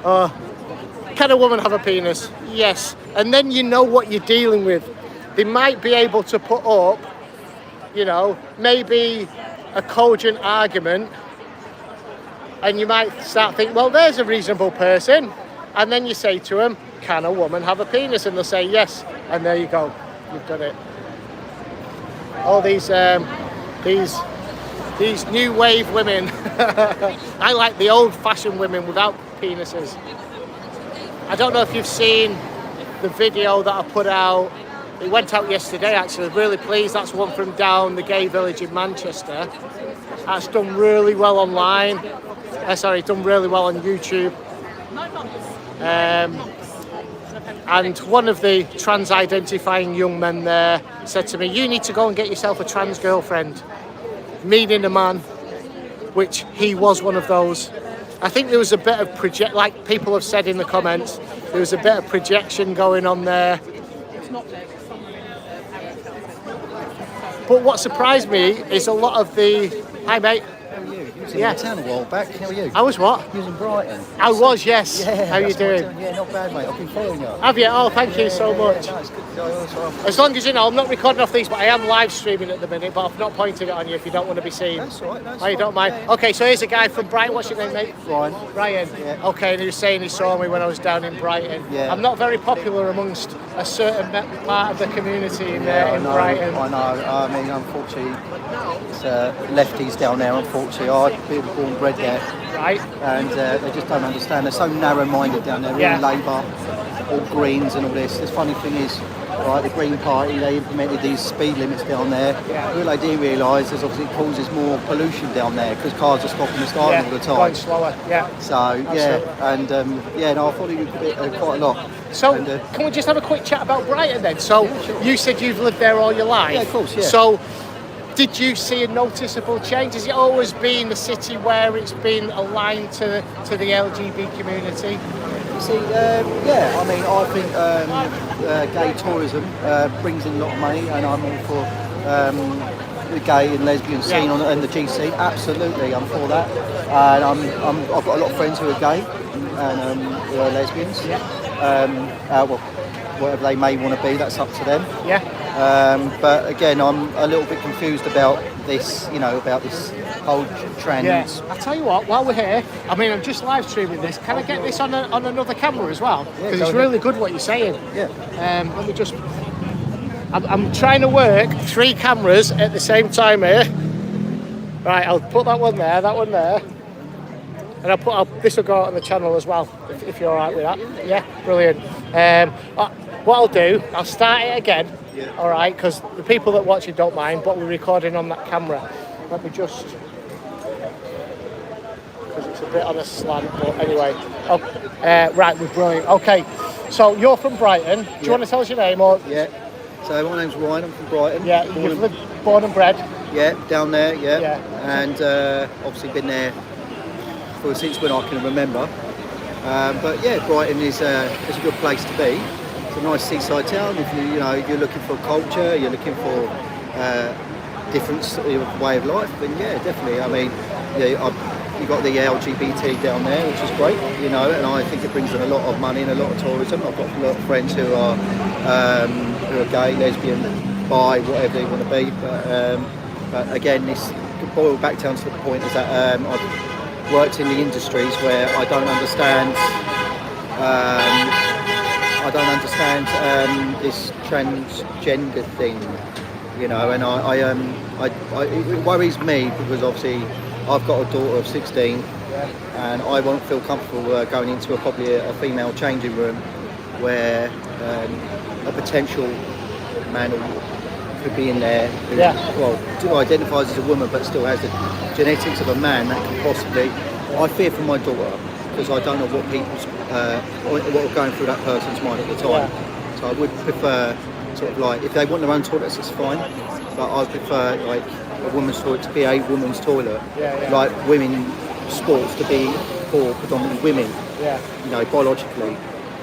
Can a woman have a penis? Yes. And then you know what you're dealing with. They might be able to put up, you know, maybe a cogent argument, and you might start thinking, well, there's a reasonable person. And then you say to them, can a woman have a penis? And they'll say yes. And there you go. You've done it. All these new wave women. I like the old-fashioned women without penises. I don't know if you've seen the video that I put out. It went out yesterday, actually. Really pleased. That's one from down the gay village in Manchester. That's done really well online. Done really well on YouTube. And one of the trans-identifying young men there said to me, you need to go and get yourself a trans girlfriend. Meaning a man, which he was one of those. I think there was a bit of like people have said in the comments, there was a bit of projection going on there. But what surprised me is a lot of the... Hi, mate. How are you? You was in the town a while back. How are you? I was what? You was in Brighton. I was, yes. Yeah, how are you doing? Yeah, not bad, mate. I've been following you. Have you? Oh, thank you so much. No, it's good. As long as you know, I'm not recording off these, but I am live streaming at the minute, but I've not pointed it on you if you don't want to be seen. That's all right. That's you don't mind? Yeah. Okay, so here's a guy from Brighton. What's your name, mate? Brian. Brian. Yeah. Okay, and he was saying he saw me when I was down in Brighton. Yeah. I'm not very popular amongst a certain part of the community in Brighton. I know. I mean, unfortunately, it's lefties down there, unfortunately. I've been born and bred there. Right. And they just don't understand. They're so narrow-minded down there. We're in Labour, all Greens and all this. The funny thing is, right, the Green Party, they implemented these speed limits down there. Yeah. What they didn't realise is obviously it causes more pollution down there because cars are stopping and starting all the time. Going slower, So, and I thought you did quite a lot. So, can we just have a quick chat about Brighton then? So, you said you've lived there all your life. Yeah, of course, yeah. So, did you see a noticeable change? Has it always been the city where it's been aligned to the LGBT community? You see, I mean, I think gay tourism brings in a lot of money, and I'm all for the gay and lesbian scene and the GC. Absolutely, I'm for that. And I've got a lot of friends who are gay and who are lesbians. Well, whatever they may want to be, that's up to them. But again, I'm a little bit confused about this, about this whole trend. Yeah. I tell you what, while we're here, I mean, I'm just live streaming this. Can I get this on another camera as well? Because it's really good what you're saying. Yeah. Let me just. I'm trying to work 3 cameras at the same time here. Right, I'll put that one there, and this will go out on the channel as well, if you're all right with that. Yeah, brilliant. What I'll do, I'll start it again. Yeah. All right, because the people that watch it don't mind, but we're recording on that camera. Let me just, because it's a bit on a slant, but anyway. Right, we're brilliant. Okay, so you're from Brighton. Do you want to tell us your name? Or? Yeah. So my name's Ryan, I'm from Brighton. Yeah, you've lived, born and bred. Yeah, down there, and obviously been there since when I can remember. But yeah, Brighton is a good place to be. It's a nice seaside town. If you're looking for culture, you're looking for different way of life, then yeah, definitely. I mean, you've got the LGBT down there, which is great, and I think it brings in a lot of money and a lot of tourism. I've got a lot of friends who are gay, lesbian, bi, whatever they want to be. But again, this boils back down to the point is that I've worked in the industries where I don't understand. This transgender thing, and it worries me because obviously I've got a daughter of 16, and I won't feel comfortable going into probably a female changing room where a potential man could be in there who identifies as a woman but still has the genetics of a man that could possibly. I fear for my daughter because I don't know what people's what were going through that person's mind at the time. So I would prefer sort of like if they want their own toilets, it's fine. But I prefer like a woman's toilet to be a woman's toilet, like women sports to be for predominantly women. You know, biologically.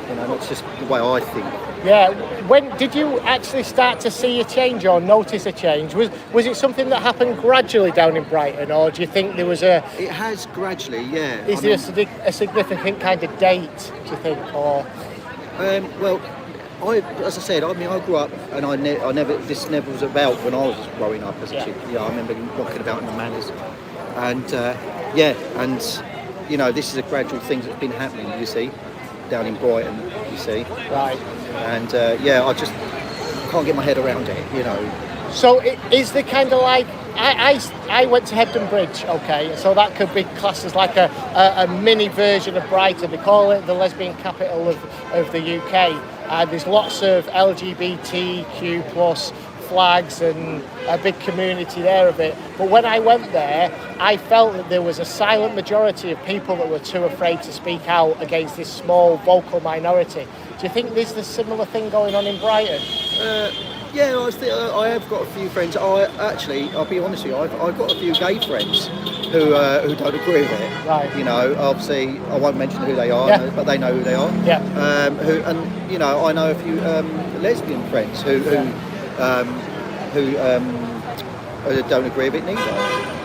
You know, that's just the way I think. Yeah. When did you actually start to see a change or notice a change? Was it something that happened gradually down in Brighton, or do you think there was a? It has gradually, yeah. Is there a significant kind of date? Do you think, or? Well, as I said, I mean, I grew up and this never was about when I was growing up as a kid. Yeah, I remember knocking about in the manors, and and you know, this is a gradual thing that's been happening. You see. Down in Brighton, you see. Right. And I just can't get my head around it, you know. So is the kind of like I went to Hebden Bridge, okay, so that could be classed as like a mini version of Brighton. They call it the lesbian capital of the UK, and there's lots of LGBTQ plus flags and a big community there of it. But when I went there, I felt that there was a silent majority of people that were too afraid to speak out against this small vocal minority. Do you think there's a similar thing going on in Brighton? Yeah, I have got a few friends. I'll be honest with you, I've got a few gay friends who don't agree with it. Right. You know, obviously I won't mention who they are, but they know who they are. Yeah. And you know, I know a few lesbian friends who don't agree with it neither.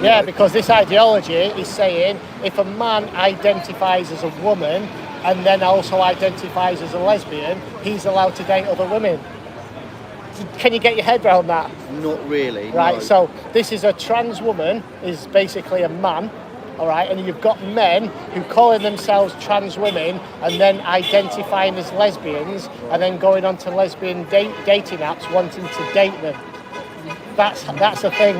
Yeah, because this ideology is saying if a man identifies as a woman and then also identifies as a lesbian, he's allowed to date other women. Can you get your head around that? Not really. Right, no. so this is a trans woman, is basically a man, all right, and you've got men who calling themselves trans women and then identifying as lesbians and then going on to lesbian dating apps wanting to date them. That's a thing,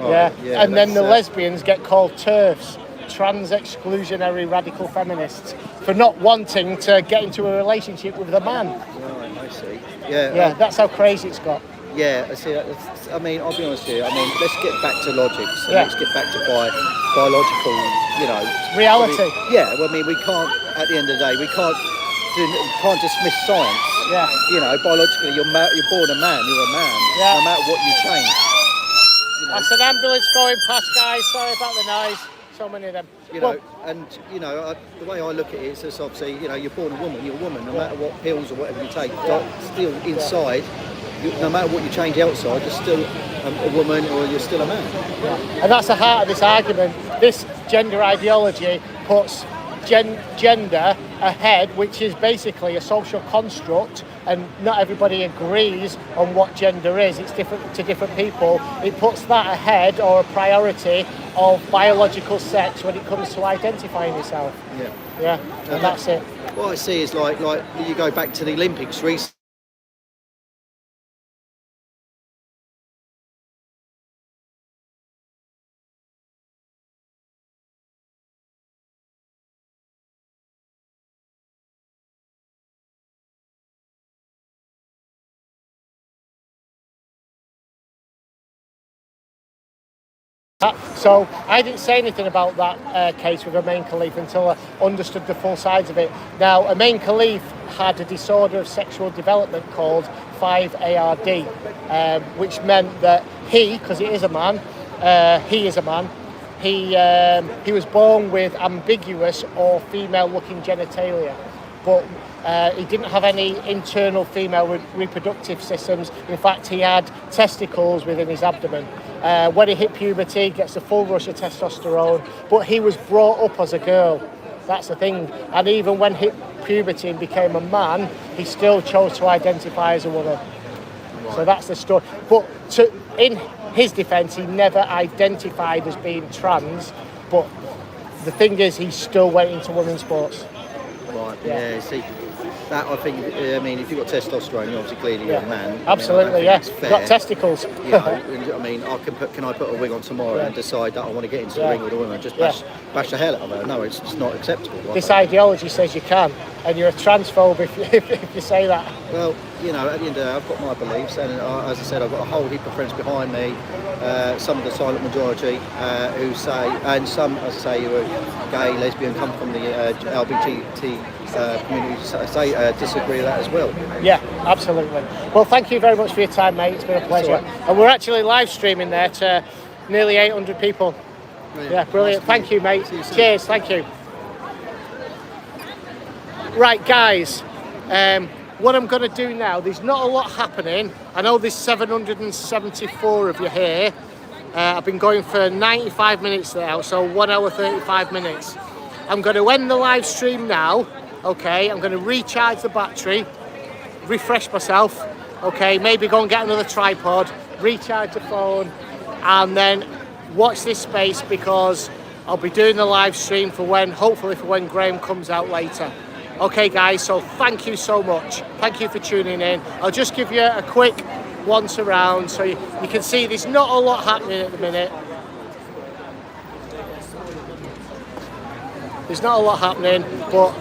right, yeah. And then the lesbians get called TERFs, trans exclusionary radical feminists, for not wanting to get into a relationship with a man. Right, I see. Yeah. Yeah, that's how crazy it's got. Yeah, I see. I mean, I'll be honest here. I mean, let's get back to logics. Let's get back to biological, you know, reality. Well, I mean, we can't. At the end of the day, we can't dismiss science. Yeah. You know, biologically, you're born a man. You're a man. Yeah. No matter what you change. You know. That's an ambulance going past, guys. Sorry about the noise. So many of them. You know, and you know, the way I look at it is just obviously, you know, you're born a woman. You're a woman. No matter what pills or whatever you take, still inside. No matter what you change outside, you're still a woman or you're still a man. Yeah. And that's the heart of this argument. This gender ideology puts gender ahead, which is basically a social construct, and not everybody agrees on what gender is. It's different to different people. It puts that ahead, or a priority, of biological sex when it comes to identifying yourself. Yeah, and that's it. What I see is like you go back to the Olympics recently. So I didn't say anything about that case with Romain Khalif until I understood the full sides of it. Now, Romain Khalif had a disorder of sexual development called 5ARD, which meant that because he is a man, he was born with ambiguous or female-looking genitalia, but he didn't have any internal female reproductive systems. In fact, he had testicles within his abdomen. When he hit puberty, he gets a full rush of testosterone, but he was brought up as a girl. That's the thing. And even when he hit puberty and became a man, he still chose to identify as a woman. Right. So that's the story. But in his defence, he never identified as being trans, but the thing is, he still went into women's sports. Right, yeah, see, that I think, I mean, if you've got testosterone, you're obviously clearly a man. Absolutely, You've got testicles. You know, I mean, can I put a wig on tomorrow and decide that I want to get into the ring with a woman and just bash the hell out of her? No, it's just not acceptable. This ideology says you can, and you're a transphobe if you say that. Well, you know, at the end of the day, I've got my beliefs, and as I said, I've got a whole heap of friends behind me. Some of the silent majority who say, and some, as I say, who are gay, lesbian, come from the LGBT community, say disagree with that as well. Yeah, absolutely. Well, thank you very much for your time, mate. It's been a pleasure. And we're actually live streaming there to nearly 800 people. Brilliant. Yeah, brilliant. Nice thank you, mate. Cheers. Thank you. Right, guys. What I'm going to do now, there's not a lot happening. I know there's 774 of you here. I've been going for 95 minutes now, so 1 hour 35 minutes. I'm going to end the live stream now. Okay, I'm going to recharge the battery, refresh myself, okay, maybe go and get another tripod, recharge the phone, and then watch this space, because I'll be doing the live stream for hopefully for when Graeme comes out later. Okay guys, so thank you so much. Thank you for tuning in. I'll just give you a quick once around so you can see there's not a lot happening at the minute. There's not a lot happening, but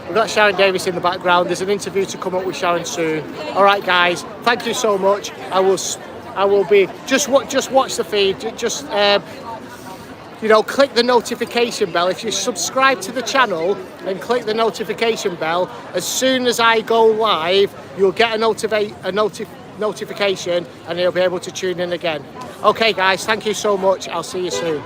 we've got Sharon Davis in the background. There's an interview to come up with Sharon soon. All right, guys. Thank you so much. I will be just watch the feed. Just you know, click the notification bell. If you subscribe to the channel and click the notification bell, as soon as I go live, you'll get a notification, and you'll be able to tune in again. Okay, guys. Thank you so much. I'll see you soon.